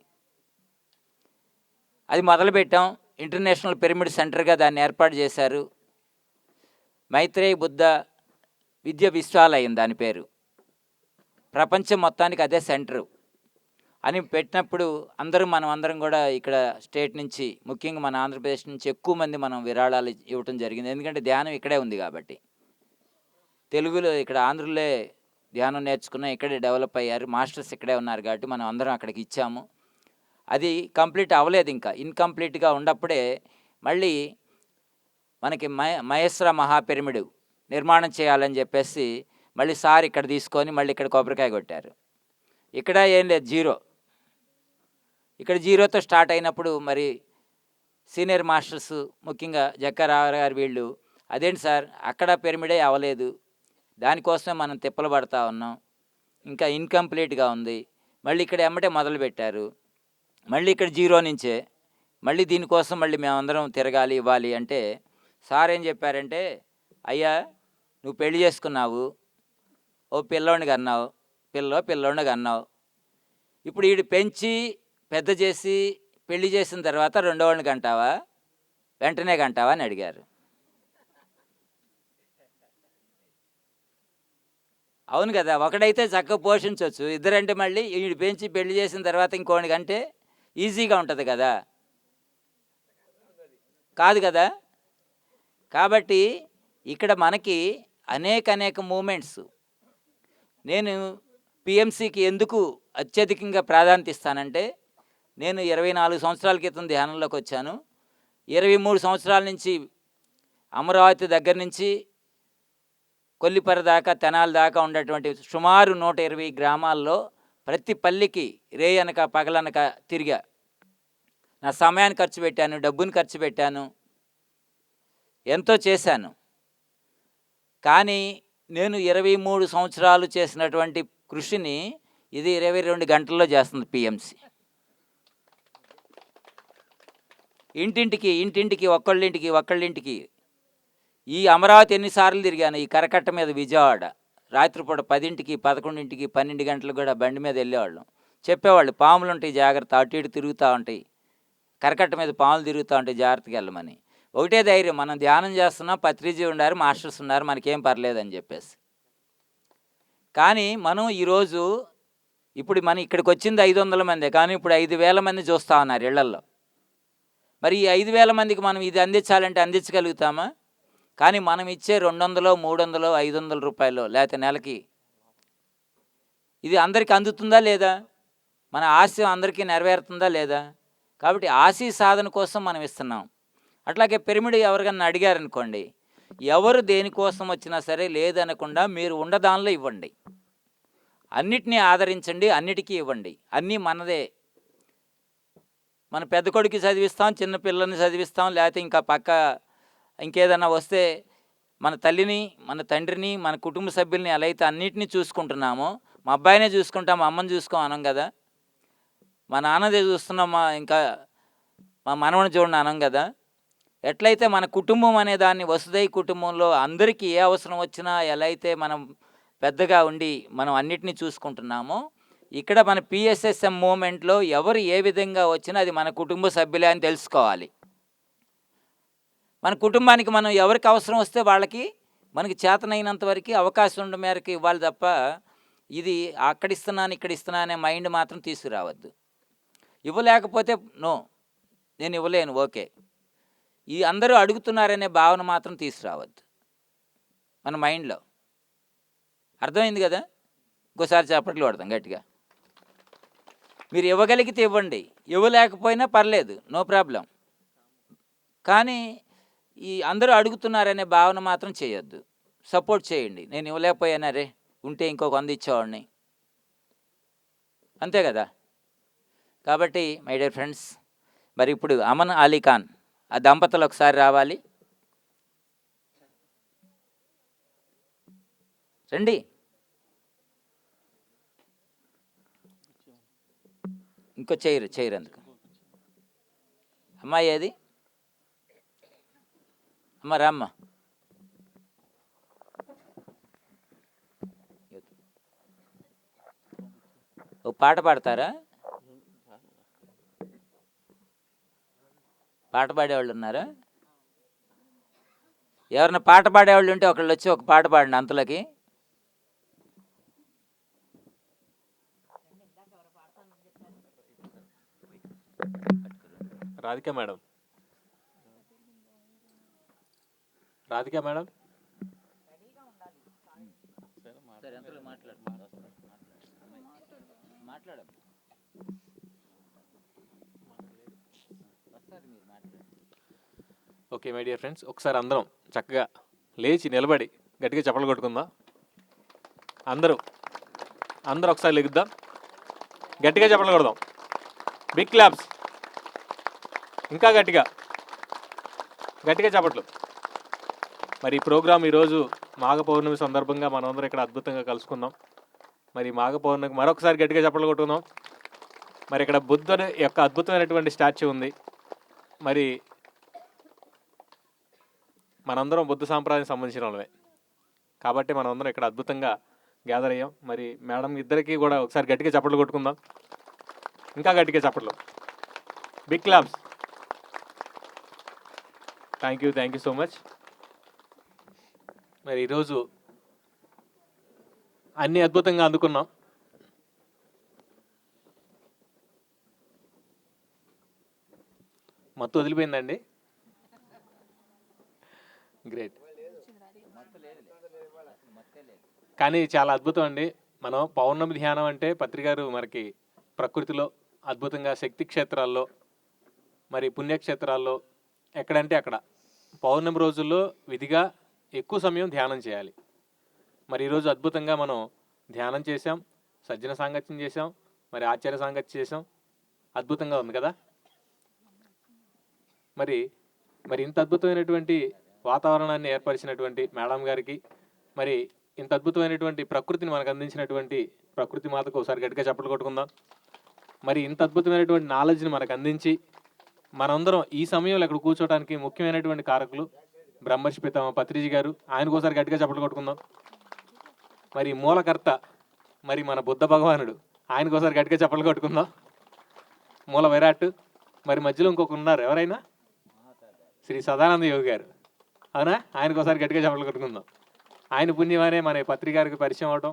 అది మొదలుపెట్టాం. ఇంటర్నేషనల్ పిరమిడ్ సెంటర్గా దాన్ని ఏర్పాటు చేశారు. మైత్రేయ బుద్ధ విద్య విశ్వాలయం దాని పేరు. ప్రపంచం మొత్తానికి అదే సెంటరు అని పెట్టినప్పుడు మనం అందరం కూడా ఇక్కడ స్టేట్ నుంచి, ముఖ్యంగా మన ఆంధ్రప్రదేశ్ నుంచి ఎక్కువ మంది మనం విరాళాలు ఇవ్వటం జరిగింది. ఎందుకంటే ధ్యానం ఇక్కడే ఉంది కాబట్టి. తెలుగులో ఇక్కడ ఆంధ్రలో ధ్యానం నేర్చుకున్నాం, ఇక్కడే డెవలప్ అయ్యారు, మాస్టర్స్ ఇక్కడే ఉన్నారు కాబట్టి మనం అందరం అక్కడికి ఇచ్చాము. అది కంప్లీట్ అవ్వలేదు, ఇంకా ఇన్కంప్లీట్గా ఉన్నప్పుడే మళ్ళీ మనకి మహేశ్వర మహాపిరమిడ్ నిర్మాణం చేయాలని చెప్పేసి మళ్ళీ సార్ ఇక్కడ తీసుకొని మళ్ళీ ఇక్కడ కొబ్బరికాయ కొట్టారు. ఇక్కడ ఏం లేదు, జీరో. ఇక్కడ జీరోతో స్టార్ట్ అయినప్పుడు మరి సీనియర్ మాస్టర్స్, ముఖ్యంగా జక్కారావు గారు, వీళ్ళు అదేంటి సార్ అక్కడ పిరమిడే అవ్వలేదు, దానికోసమే మనం తిప్పలు పడతా ఉన్నాం, ఇంకా ఇన్కంప్లీట్గా ఉంది, మళ్ళీ ఇక్కడ ఎమ్మటే మొదలుపెట్టారు, మళ్ళీ ఇక్కడ జీరో నుంచే మళ్ళీ దీనికోసం మళ్ళీ మేమందరం తిరగాలి, ఇవ్వాలి అంటే సార్ ఏం చెప్పారంటే, అయ్యా నువ్వు పెళ్లి చేసుకున్నావు, ఓ పిల్లోడిని కన్నావు, పిల్లోడిని కన్నావు, ఇప్పుడు వీడు పెంచి పెద్ద చేసి పెళ్లి చేసిన తర్వాత రెండోవాడిని కంటావా, వెంటనే కంటావా అని అడిగారు. అవును కదా, ఒకడైతే చక్కగా పోషించవచ్చు, ఇద్దరంటే మళ్ళీ వీడు పెంచి పెళ్లి చేసిన తర్వాత ఇంకోటి కంటే ఈజీగా ఉంటుంది కదా, కాదు కదా. కాబట్టి ఇక్కడ మనకి అనేక మూమెంట్స్. నేను పిఎంసికి ఎందుకు అత్యధికంగా ప్రాధాన్యత ఇస్తానంటే, నేను 24 సంవత్సరాల క్రితం ధ్యానంలోకి వచ్చాను. 23 సంవత్సరాల నుంచి అమరావతి దగ్గర నుంచి కొల్లిపర దాకా, తెనాలి దాకా ఉన్నటువంటి సుమారు 120 గ్రామాల్లో ప్రతి పల్లికి రేయనక పగలనక తిరిగా. నా సమయాన్ని ఖర్చు పెట్టాను, డబ్బుని ఖర్చు పెట్టాను, ఎంతో చేశాను. కానీ నేను 23 సంవత్సరాలు చేసినటువంటి కృషిని ఇది 22 గంటల్లో చేస్తుంది పిఎంసి. ఇంటింటికి ఒక్కళ్ళింటికి ఈ అమరావతి ఎన్నిసార్లు తిరిగాను. ఈ కరకట్ట మీద విజయవాడ రాత్రిపూట 10ంటికి, 11ంటికి, 12 గంటలకు కూడా బండి మీద వెళ్ళేవాళ్ళం. చెప్పేవాళ్ళు పాములు ఉంటాయి జాగ్రత్త, అటు ఇటు తిరుగుతూ ఉంటాయి, కరకట్ట మీద పాములు తిరుగుతూ ఉంటాయి, జాగ్రత్తగా వెళ్ళమని. ఒకటే ధైర్యం, మనం ధ్యానం చేస్తున్నాం, పత్రిజీ ఉన్నారు, మాస్టర్స్ ఉన్నారు, మనకేం పర్లేదని చెప్పేసి. కానీ మనం ఈరోజు ఇప్పుడు మనం ఇక్కడికి వచ్చింది 500 మందే, కానీ ఇప్పుడు 5,000 మంది చూస్తూ ఉన్నారు ఇళ్లల్లో. మరి ఈ 5,000 మందికి మనం ఇది అందించాలంటే అందించగలుగుతామా? కానీ మనం ఇచ్చే 200, 300, 500 రూపాయలు లేకపోతే నెలకి ఇది అందరికీ అందుతుందా లేదా? మన ఆశ అందరికీ నెరవేరుతుందా లేదా? కాబట్టి ఆశీ సాధన కోసం మనం ఇస్తున్నాం. అట్లాగే పిరమిడ్ ఎవరికన్నా అడిగారనుకోండి, ఎవరు దేనికోసం వచ్చినా సరే లేదనకుండా మీరు ఉండదానిలో ఇవ్వండి, అన్నిటినీ ఆదరించండి, అన్నిటికీ ఇవ్వండి, అన్నీ మనదే. మన పెద్ద కొడుకు చదివిస్తాం, చిన్న పిల్లల్ని చదివిస్తాం, లేకపోతే ఇంకా పక్క ఇంకేదన్నా వస్తే మన తల్లిని, మన తండ్రిని, మన కుటుంబ సభ్యుల్ని ఎలా అయితే అన్నిటినీ చూసుకుంటున్నామో, మా అబ్బాయినే చూసుకుంటాం, మా అమ్మని చూసుకోం అనం కదా, మా నాన్నదే చూస్తున్నాం, ఇంకా మా మనవని చూడండి అనం కదా. ఎట్లయితే మన కుటుంబం అనే దాన్ని వసుదైక కుటుంబంలో అందరికీ ఏ అవసరం వచ్చినా ఎలా అయితే మనం పెద్దగా ఉండి మనం అన్నిటినీ చూసుకుంటున్నామో, ఇక్కడ మన పిఎస్ఎస్ఎం మూమెంట్లో ఎవరు ఏ విధంగా వచ్చినా అది మన కుటుంబ సభ్యులే అని తెలుసుకోవాలి. మన కుటుంబానికి మనం ఎవరికి అవసరం వస్తే వాళ్ళకి మనకి చేతనైనంత వరకు అవకాశం ఉన్న మేరకు ఇవ్వాలి తప్ప ఇది అక్కడ ఇస్తున్నాను ఇక్కడ ఇస్తున్నా అనే మైండ్ మాత్రం తీసుకురావద్దు. ఇవ్వలేకపోతే నో, నేను ఇవ్వలేను, ఓకే. ఈ అందరూ అడుగుతున్నారనే భావన మాత్రం తీసుకురావద్దు మన మైండ్లో. అర్థమైంది కదా? ఇంకోసారి చప్పట్లు కొడతాం గట్టిగా. మీరు ఇవ్వగలిగితే ఇవ్వండి, ఇవ్వలేకపోయినా పర్లేదు, నో ప్రాబ్లం. కానీ ఈ అందరూ అడుగుతున్నారనే భావన మాత్రం చేయొద్దు. సపోర్ట్ చేయండి. నేను ఇవ్వలేకపోయానా రే, ఉంటే ఇంకొక 100 ఇచ్చేవాడిని, అంతే కదా? కాబట్టి మై డియర్ ఫ్రెండ్స్, మరి ఇప్పుడు అమన్ అలీ ఖాన్ ఆ దంపతులు ఒకసారి రావాలి, రండి. ఇంకో చైర్ అందుకు. అమ్మాయి ఏది? అమ్మ రామ్మ. ఓ పాట పాడతారా? పాట పాడేవాళ్ళు ఉన్నారా? ఎవరన్నా పాట పాడేవాళ్ళు ఉంటే ఒకళ్ళు వచ్చి ఒక పాట పాడండి అంతలోకి. Radhika madam, Radhika madam, okay my dear friends, ఒకసారి అందరం చక్కగా లేచి నిలబడి గట్టిగా చప్పట్లు కొట్టుకుందాం. అందరూ ఒకసారి లెగుద్దాం, గట్టిగా చప్పట్లు కొడదాం. బిగ్ క్లాప్స్, ఇంకా గట్టిగా చప్పట్లు. మరి ఈ ప్రోగ్రాం ఈరోజు మాఘ పౌర్ణమి సందర్భంగా మనమందరం ఇక్కడ అద్భుతంగా కలుసుకుందాం. మరి మాఘ పౌర్ణమికి మరొకసారి గట్టిగా చప్పట్లు కొట్టుకుందాం. మరి ఇక్కడ బుద్ధుని యొక్క అద్భుతమైనటువంటి స్టాచ్యూ ఉంది. మరి మనందరం బుద్ధ సాంప్రదాయానికి సంబంధించిన వాళ్ళమే కాబట్టి మనమందరం ఇక్కడ అద్భుతంగా గ్యాదర్ అయ్యాం. మరి మేడం ఇద్దరికి కూడా ఒకసారి గట్టిగా చప్పట్లు కొట్టుకుందాం, ఇంకా గట్టిగా చప్పట్లు. Big claps. Thank you so much. మరి ఈరోజు అన్నీ అద్భుతంగా అందుకున్నాం. మత్తు వదిలిపోయిందండి, గ్రేట్. కానీ చాలా అద్భుతం అండి. మనం పౌర్ణమి ధ్యానం అంటే పత్రికారు మనకి ప్రకృతిలో అద్భుతంగా శక్తి క్షేత్రాల్లో మరి పుణ్యక్షేత్రాల్లో ఎక్కడంటే అక్కడ పౌర్ణమి రోజుల్లో విధిగా ఎక్కువ సమయం ధ్యానం చేయాలి. మరి ఈరోజు అద్భుతంగా మనం ధ్యానం చేసాం, సజ్జన సాంగత్యం చేసాం, మరి ఆచార్య సాంగత్యం చేసాం. అద్భుతంగా ఉంది కదా? మరి ఇంత అద్భుతమైనటువంటి వాతావరణాన్ని ఏర్పరిచినటువంటి మేడం గారికి, మరి ఇంత అద్భుతమైనటువంటి ప్రకృతిని మనకు అందించినటువంటి ప్రకృతి మాతకు ఒకసారి గట్టిగా చప్పట్లు కొట్టుకుందాం. మరి ఇంత అద్భుతమైనటువంటి నాలెడ్జ్ని మనకు అందించి మనందరం ఈ సమయంలో ఇక్కడ కూర్చోవడానికి ముఖ్యమైనటువంటి కారకులు బ్రహ్మర్షి పితామహ పత్రిజీ గారు, ఆయనకు ఒకసారి గట్టిగా చప్పట్లు కొట్టుకుందాం. మరి మూలకర్త మరి మన బుద్ధ భగవానుడు, ఆయనకు ఒకసారి గట్టిగా చప్పట్లు కొట్టుకుందాం. మూల విరాట్. మరి మధ్యలో ఇంకొక ఉన్నారు, ఎవరైనా శ్రీ సదానంద యోగి గారు, అవునా? ఆయనకు ఒకసారి గట్టిగా చప్పట్లు కొట్టుకుందాం. ఆయన పుణ్యమనే మన పత్రికారికి పరిచయం అవడం,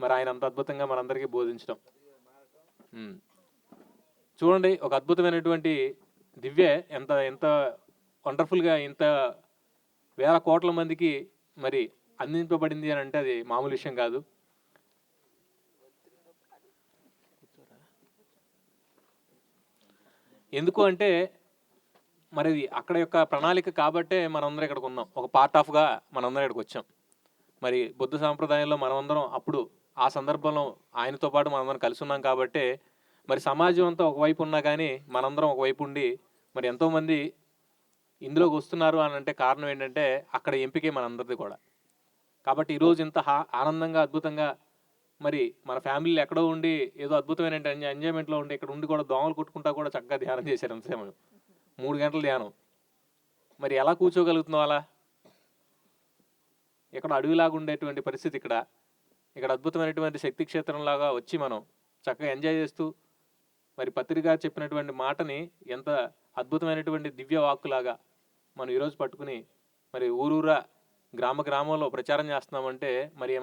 మరి ఆయన అంత అద్భుతంగా మనందరికీ బోధించడం. చూడండి, ఒక అద్భుతమైనటువంటి దివ్య ఎంత వండర్ఫుల్గా ఇంత వేల కోట్ల మందికి మరి అందింపబడింది అని అంటే అది మామూలు విషయం కాదు. ఎందుకు అంటే మరి అక్కడ యొక్క ప్రణాళిక కాబట్టే మనందరం ఇక్కడికి ఉన్నాం, ఒక పార్ట్ ఆఫ్గా మనందరం ఇక్కడికి వచ్చాం. మరి బుద్ధ సాంప్రదాయంలో మనమందరం అప్పుడు ఆ సందర్భంలో ఆయనతో పాటు మనందరం కలిసి ఉన్నాం కాబట్టే మరి సమాజం అంతా ఒకవైపు ఉన్నా కానీ మనందరం ఒకవైపు ఉండి మరి ఎంతోమంది ఇందులోకి వస్తున్నారు అని అంటే కారణం ఏంటంటే అక్కడ ఎంపికే మనందరిది కూడా. కాబట్టి ఈరోజు ఇంత ఆనందంగా అద్భుతంగా మరి మన ఫ్యామిలీలు ఎక్కడో ఉండి ఏదో అద్భుతమైన ఎంజాయ్మెంట్లో ఉండి ఇక్కడ ఉండి కూడా దోమలు కొట్టుకుంటా కూడా చక్కగా ధ్యానం చేశారు. అంతసేమో 3 గంటల ధ్యానం. మరి ఎలా కూర్చోగలుగుతున్నాం అలా? ఇక్కడ అడవిలాగా ఉండేటువంటి పరిస్థితి ఇక్కడ అద్భుతమైనటువంటి శక్తి క్షేత్రంలాగా వచ్చి మనం చక్కగా ఎంజాయ్ చేస్తూ మరి పత్రిక చెప్పినటువంటి మాటని ఎంత అద్భుతమైనటువంటి దివ్య వాక్కులాగా మనం ఈరోజు పట్టుకుని మరి ఊరూరా గ్రామంలో ప్రచారం చేస్తున్నామంటే మరి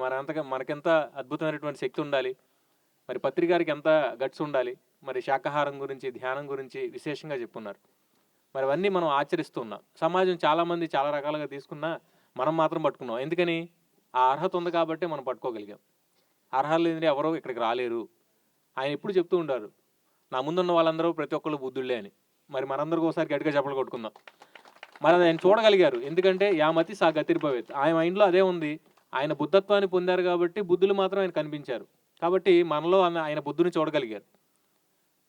మనకెంత అద్భుతమైనటువంటి శక్తి ఉండాలి, మరి పత్రికారికి ఎంత గట్స్ ఉండాలి. మరి శాకాహారం గురించి ధ్యానం గురించి విశేషంగా చెప్పున్నారు. మరి అవన్నీ మనం ఆచరిస్తూ ఉన్నాం. సమాజం చాలామంది చాలా రకాలుగా తీసుకున్నా మనం మాత్రం పట్టుకున్నాం. ఎందుకని? ఆ అర్హత ఉంది కాబట్టే మనం పట్టుకోగలిగాం. అర్హత లేనిదే ఎవరో ఇక్కడికి రాలేరు. ఆయన ఎప్పుడు చెప్తూ ఉంటారు, నా ముందున్న వాళ్ళందరూ ప్రతి ఒక్కళ్ళు బుద్ధుళ్ళే అని. మరి మనందరికీ ఒకసారి గట్టిగా చప్పట్లు కొట్టుకుందాం. మరి అది ఆయన చూడగలిగారు. ఎందుకంటే యామతి సా గతిర్భవేత్. ఆయన మైండ్లో అదే ఉంది. ఆయన బుద్ధత్వాన్ని పొందారు కాబట్టి బుద్ధులు మాత్రం ఆయన కనిపించారు. కాబట్టి మనలో ఆయన బుద్ధుని చూడగలిగారు.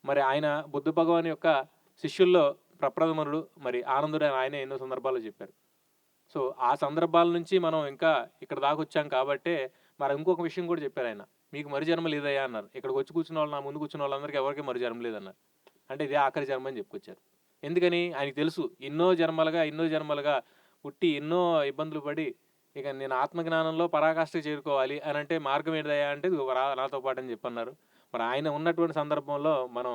మరి ఆయన బుద్ధ భగవాన్ యొక్క శిష్యుల్లో ప్రప్రథముడు మరి ఆనందుడు అని ఆయనే ఎన్నో సందర్భాల్లో చెప్పారు. సో ఆ సందర్భాల నుంచి మనం ఇంకా ఇక్కడ దాకా వచ్చాం కాబట్టే మరి ఇంకొక విషయం కూడా చెప్పారు ఆయన, మీకు మరు జన్మ లేదయ్యా అన్నారు. ఇక్కడికి వచ్చి కూర్చున్న వాళ్ళు, నా ముందు కూర్చున్న వాళ్ళందరికీ ఎవరికి మరు జన్మ లేదన్నారు. అంటే ఇదే ఆఖరి జన్మ అని చెప్పుకొచ్చారు. ఎందుకని? ఆయనకి తెలుసు ఎన్నో జన్మలుగా పుట్టి ఎన్నో ఇబ్బందులు పడి ఇక నేను ఆత్మజ్ఞానంలో పరాకాష్ఠకి చేరుకోవాలి అని అంటే మార్గం ఏంటయ్యా అంటే ఇదిగో రా నాతో పాటు అని చెప్పన్నారు. మరి ఆయన ఉన్నటువంటి సందర్భంలో మనం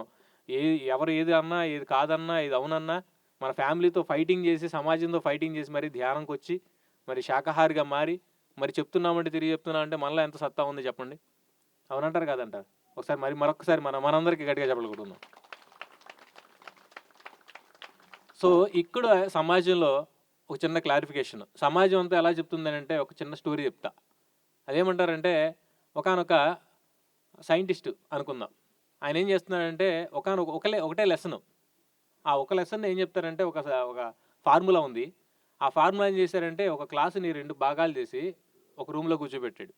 ఎవరు ఏది అన్నా, ఏది కాదన్నా, ఇది అవునన్నా మన ఫ్యామిలీతో ఫైటింగ్ చేసి, సమాజంతో ఫైటింగ్ చేసి మరి ధ్యానంకి వచ్చి మరి శాకాహారిగా మారి మరి చెప్తున్నామంటే తిరిగి చెప్తున్నామంటే మనలో ఎంత సత్తా ఉంది చెప్పండి. అవునంటారు కాదంటారు? ఒకసారి మరొకసారి మనందరికీ గట్టిగా చెప్పగలుగుతున్నాం. సో ఇక్కడ సమాజంలో ఒక చిన్న క్లారిఫికేషన్. సమాజం అంతా ఎలా చెప్తుంది అంటే ఒక చిన్న స్టోరీ చెప్తా. అదేమంటారంటే ఒకానొక సైంటిస్ట్ అనుకుందాం. ఆయన ఏం చేస్తున్నాడంటే ఒకటే లెసన్. ఆ ఒక లెసన్ ఏం చెప్తారంటే ఒక ఫార్ములా ఉంది. ఆ ఫార్ములా ఏం చేశారంటే ఒక క్లాసుని 2 భాగాలు చేసి ఒక రూమ్లో కూర్చోబెట్టాడు.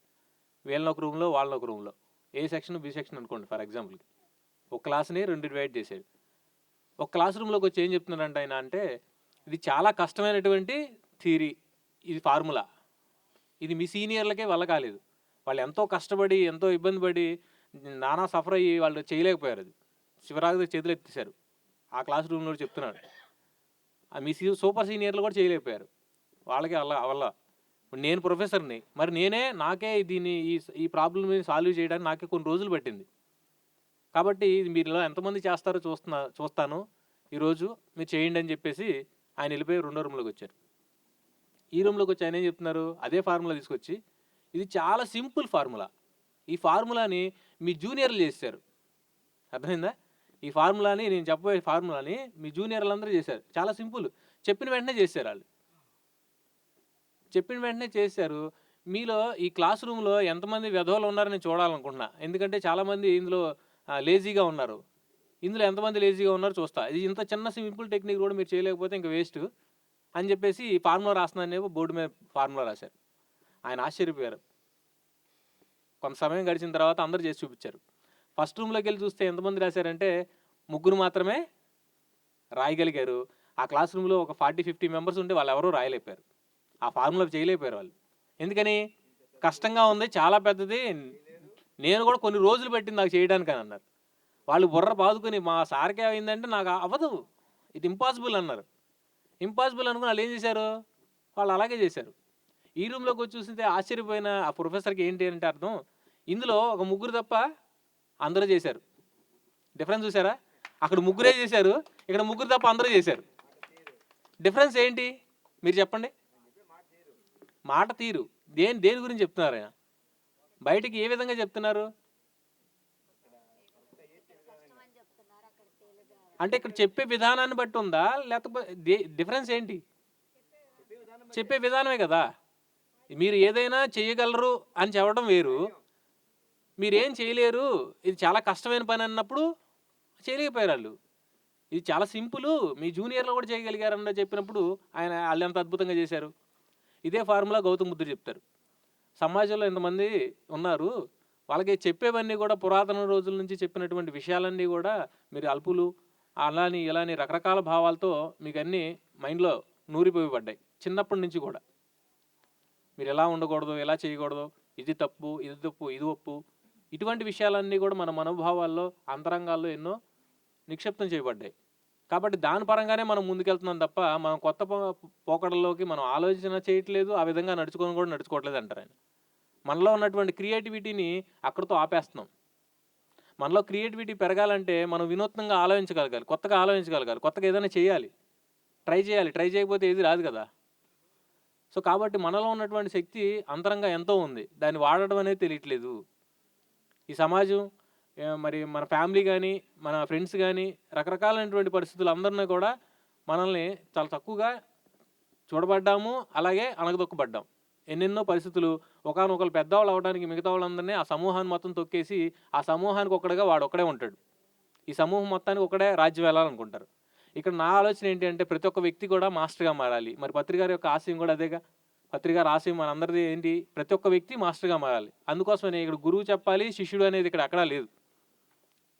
వీళ్ళని ఒక రూమ్లో, వాళ్ళని ఒక రూమ్లో. ఏ సెక్షన్, బి సెక్షన్ అనుకోండి ఫర్ ఎగ్జాంపుల్కి. ఒక క్లాస్ని 2 డివైడ్ చేశాడు. ఒక క్లాస్ రూమ్లోకి వచ్చి ఏం చెప్తున్నారంటే ఆయన అంటే, ఇది చాలా కష్టమైనటువంటి థియరీ, ఇది ఫార్ములా, ఇది మీ సీనియర్లకే వల్ల కాలేదు. వాళ్ళు ఎంతో కష్టపడి, ఎంతో ఇబ్బంది పడి, నానా సఫర్ అయ్యి వాళ్ళు చేయలేకపోయారు. అది చివరాగా చేతులు ఎత్తేసారు. ఆ క్లాస్ రూమ్లో చెప్తున్నాడు, మీ సూపర్ సీనియర్లు కూడా చేయలేకపోయారు. వాళ్ళకి వల్ల నేను ప్రొఫెసర్ని, మరి నాకే దీన్ని ఈ ప్రాబ్లమ్ని సాల్వ్ చేయడానికి నాకే కొన్ని రోజులు పట్టింది. కాబట్టి ఇది మీరులో ఎంతమంది చేస్తారో చూస్తాను, ఈరోజు మీరు చేయండి అని చెప్పేసి ఆయన వెళ్ళిపోయి 2వ రూమ్లోకి వచ్చారు. ఈ రూమ్లోకి వచ్చి ఆయన ఏం చెప్తున్నారు, అదే ఫార్ములా తీసుకొచ్చి, ఇది చాలా సింపుల్ ఫార్ములా, ఈ ఫార్ములాని మీ జూనియర్లు చేశారు. అర్థమైందా? ఈ ఫార్ములాని, నేను చెప్పబోయే ఫార్ములాని మీ జూనియర్లు అందరూ చేశారు. చాలా సింపుల్, చెప్పిన వెంటనే చేశారు. వాళ్ళు చెప్పిన వెంటనే చేశారు. మీలో ఈ క్లాస్ రూమ్లో ఎంతమంది వెధవలు ఉన్నారని నేను చూడాలనుకుంటున్నా. ఎందుకంటే చాలామంది ఇందులో లేజీగా ఉన్నారు. ఇందులో ఎంతమంది లేజీగా ఉన్నారో చూస్తా. ఇది ఇంత చిన్న సింపుల్ టెక్నిక్ కూడా మీరు చేయలేకపోతే ఇంకా వేస్ట్ అని చెప్పేసి ఈ ఫార్ములా రాస్తున్నానేమో బోర్డు మీద ఫార్ములా రాశారు. ఆయన ఆశ్చర్యపోయారు. కొంత సమయం గడిచిన తర్వాత అందరూ చేసి చూపించారు. ఫస్ట్ రూమ్లోకి వెళ్ళి చూస్తే ఎంతమంది రాశారంటే 3 మాత్రమే రాయగలిగారు. ఆ క్లాస్ రూమ్లో ఒక 40-50 మెంబర్స్ ఉంటే వాళ్ళు ఎవరూ రాయలేకపోయారు. ఆ ఫార్ములా చేయలేకపోయారు వాళ్ళు. ఎందుకని? కష్టంగా ఉంది, చాలా పెద్దది, నేను కూడా కొన్ని రోజులు పట్టింది నాకు చేయడానికి అని అన్నారు. వాళ్ళు బుర్ర బాదుకొని, మా సార్కి ఏమైందంటే నాకు అవ్వదు, ఇది ఇంపాసిబుల్ అన్నారు. ఇంపాసిబుల్ అనుకుని వాళ్ళు ఏం చేశారు, వాళ్ళు అలాగే చేశారు. ఈ రూమ్లోకి వచ్చి చూస్తే ఆశ్చర్యపోయిన ఆ ప్రొఫెసర్కి ఏంటి అంటే అర్థం, ఇందులో ఒక 3 తప్ప అందరూ చేశారు. డిఫరెన్స్ చూసారా? అక్కడ 3 చేశారు, ఇక్కడ 3 తప్ప అందరూ చేశారు. డిఫరెన్స్ ఏంటి మీరు చెప్పండి? మాట తీరు. దేని గురించి చెప్తున్నారు ఆయన? బయటికి ఏ విధంగా చెప్తున్నారు అంటే ఇక్కడ చెప్పే విధానాన్ని బట్టి ఉందా, లేకపోతే డిఫరెన్స్ ఏంటి? చెప్పే విధానమే కదా. మీరు ఏదైనా చేయగలరు అని చెప్పడం వేరు, మీరేం చేయలేరు, ఇది చాలా కష్టమైన పని అన్నప్పుడు చేయలేకపోయారు వాళ్ళు. ఇది చాలా సింపుల్, మీ జూనియర్లు కూడా చేయగలిగారని చెప్పినప్పుడు వాళ్ళు ఎంత అద్భుతంగా చేశారు. ఇదే ఫార్ములా గౌతమ్ బుద్ధుడు చెప్తారు. సమాజంలో ఎంతమంది ఉన్నారు, వాళ్ళకి చెప్పేవన్నీ కూడా పురాతన రోజుల నుంచి చెప్పినటువంటి విషయాలన్నీ కూడా మీరు అల్పులు అలాని ఇలాని రకరకాల భావాలతో మీకు అన్నీ మైండ్లో నూరిపోయి చిన్నప్పటి నుంచి కూడా. మీరు ఎలా ఉండకూడదు, ఎలా చేయకూడదు, ఇది తప్పు, ఇది ఒప్పు, ఇటువంటి విషయాలన్నీ కూడా మన మనోభావాల్లో, అంతరంగాల్లో ఎన్నో నిక్షిప్తం చేయబడ్డాయి. కాబట్టి దాని పరంగానే మనం ముందుకెళ్తున్నాం తప్ప మనం కొత్త పోకడల్లోకి మనం ఆలోచన చేయట్లేదు, ఆ విధంగా నడుచుకోవట్లేదు అంటారు ఆయన. మనలో ఉన్నటువంటి క్రియేటివిటీని అక్కడితో ఆపేస్తున్నాం. మనలో క్రియేటివిటీ పెరగాలంటే మనం వినూత్నంగా ఆలోచించగలగాలి, కొత్తగా ఆలోచించగలగాలి, కొత్తగా ఏదైనా చేయాలి, ట్రై చేయకపోతే ఏది రాదు కదా. సో కాబట్టి మనలో ఉన్నటువంటి శక్తి అంతరంగా ఎంతో ఉంది, దాన్ని వాడడం అనేది తెలియట్లేదు. ఈ సమాజం మరి మన ఫ్యామిలీ కానీ, మన ఫ్రెండ్స్ కానీ, రకరకాలైనటువంటి పరిస్థితులు అందరినీ కూడా మనల్ని చాలా తక్కువగా చూడబడ్డాము, అలాగే అణగదొక్కబడ్డాం. ఎన్నెన్నో పరిస్థితులు ఒకానొకళ్ళు పెద్దవాళ్ళు అవ్వడానికి మిగతా వాళ్ళందరినీ ఆ సమూహాన్ని మొత్తం తొక్కేసి ఆ సమూహానికి ఒక్కడిగా వాడు ఒక్కడే ఉంటాడు. ఈ సమూహం మొత్తానికి ఒకడే రాజ్యం వెళ్ళాలనుకుంటారు. ఇక్కడ నా ఆలోచన ఏంటి అంటే ప్రతి ఒక్క వ్యక్తి కూడా మాస్టర్గా మారాలి. మరి పత్రి గారి యొక్క ఆశయం కూడా అదేగా. పత్రి గారి ఆశయం మనందరిది ఏంటి, ప్రతి ఒక్క వ్యక్తి మాస్టర్గా మారాలి. అందుకోసమనే ఇక్కడ గురువు చెప్పాలి, శిష్యుడు అనేది ఇక్కడ అక్కడా లేదు.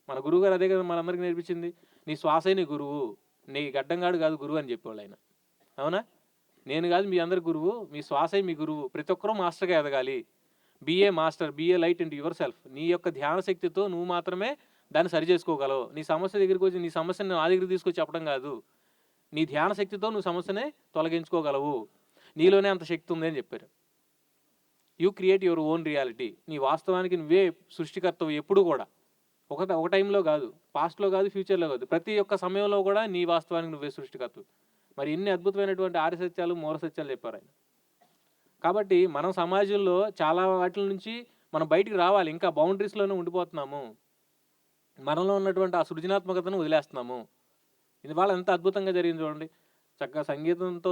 మన గురువు గారు అదే కదా మనందరికీ నేర్పించింది. నీ శ్వాసే నీ గురువు, నీ గడ్డంగాడు కాదు గురువు అని చెప్పేవాళ్ళు ఆయన. అవునా? నేను కాదు మీ అందరి గురువు, మీ శ్వాసే మీ గురువు. ప్రతి ఒక్కరూ మాస్టర్గా ఎదగాలి. Be a master, be a light into yourself. నీ యొక్క ధ్యాన శక్తితో నువ్వు మాత్రమే దాన్ని సరి చేసుకోగలవు. నీ సమస్య దగ్గరికి వచ్చి నీ సమస్యను నా దగ్గరికి తీసుకొచ్చి చెప్పడం కాదు, నీ ధ్యాన శక్తితో నువ్వు సమస్యనే తొలగించుకోగలవు. నీలోనే అంత శక్తి ఉంది అని చెప్పారు. You create your own reality. నీ వాస్తవానికి నువ్వే సృష్టికర్తవు ఎప్పుడు కూడా. ఒక టైంలో కాదు, పాస్ట్లో కాదు, ఫ్యూచర్లో కాదు, ప్రతి ఒక్క సమయంలో కూడా నీ వాస్తవానికి నువ్వే సృష్టికర్తవు. మరి ఎన్ని అద్భుతమైనటువంటి ఆర్య సత్యాలు, మూల సత్యాలు చెప్పారు ఆయన. కాబట్టి మనం సమాజంలో చాలా వాటి నుంచి మనం బయటికి రావాలి. ఇంకా బౌండరీస్లోనే ఉండిపోతున్నాము. మనలో ఉన్నటువంటి ఆ సృజనాత్మకతను వదిలేస్తున్నాము. ఇవాళ ఎంత అద్భుతంగా జరిగింది చూడండి. చక్కగా సంగీతంతో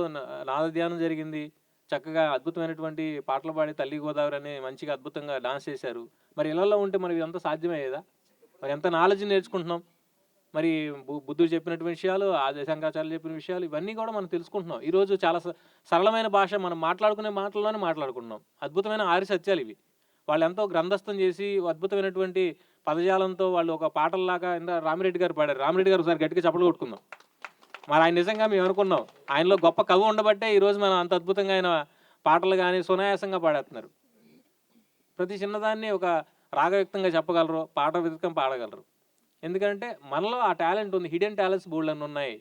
నాదధ్యానం జరిగింది. చక్కగా అద్భుతమైనటువంటి పాటలు పాడి తల్లి గోదావరి అని మంచిగా అద్భుతంగా డాన్స్ చేశారు. మరి ఇళ్లలో ఉంటే మనకి ఇదంతా సాధ్యమయ్యేదా? మరి ఎంత నాలెడ్జ్ నేర్చుకుంటున్నాం. మరి బుద్ధుడు చెప్పినటువంటి విషయాలు, ఆదిశంకరాచార్యులు చెప్పిన విషయాలు, ఇవన్నీ కూడా మనం తెలుసుకుంటున్నాం. ఈరోజు చాలా సరళమైన భాష మనం మాట్లాడుకునే మాటల్లోనే మాట్లాడుకుంటున్నాం. అద్భుతమైన ఆర్య సత్యాలు ఇవి. వాళ్ళు ఎంతో గ్రంథస్థం చేసి అద్భుతమైనటువంటి పదజాలంతో వాళ్ళు ఒక పాటల్లాగా రామిరెడ్డి గారు పాడారు. రామిరెడ్డి గారు ఒకసారి గట్టిగా చప్పట్లు కొట్టుకుందాం. మరి ఆయన నిజంగా మేము అనుకున్నాం ఆయనలో గొప్ప కవి ఉండబట్టే ఈరోజు మనం అంత అద్భుతంగా ఆయన పాటలు కానీ సునాయాసంగా పాడేస్తున్నారు. ప్రతి చిన్నదాన్ని ఒక రాగయుక్తంగా చెప్పగలరు, పాట విధకం పాడగలరు. ఎందుకంటే మనలో ఆ టాలెంట్ ఉంది. హిడెన్ టాలెంట్స్ బోల్డ్ అని ఉన్నాయి.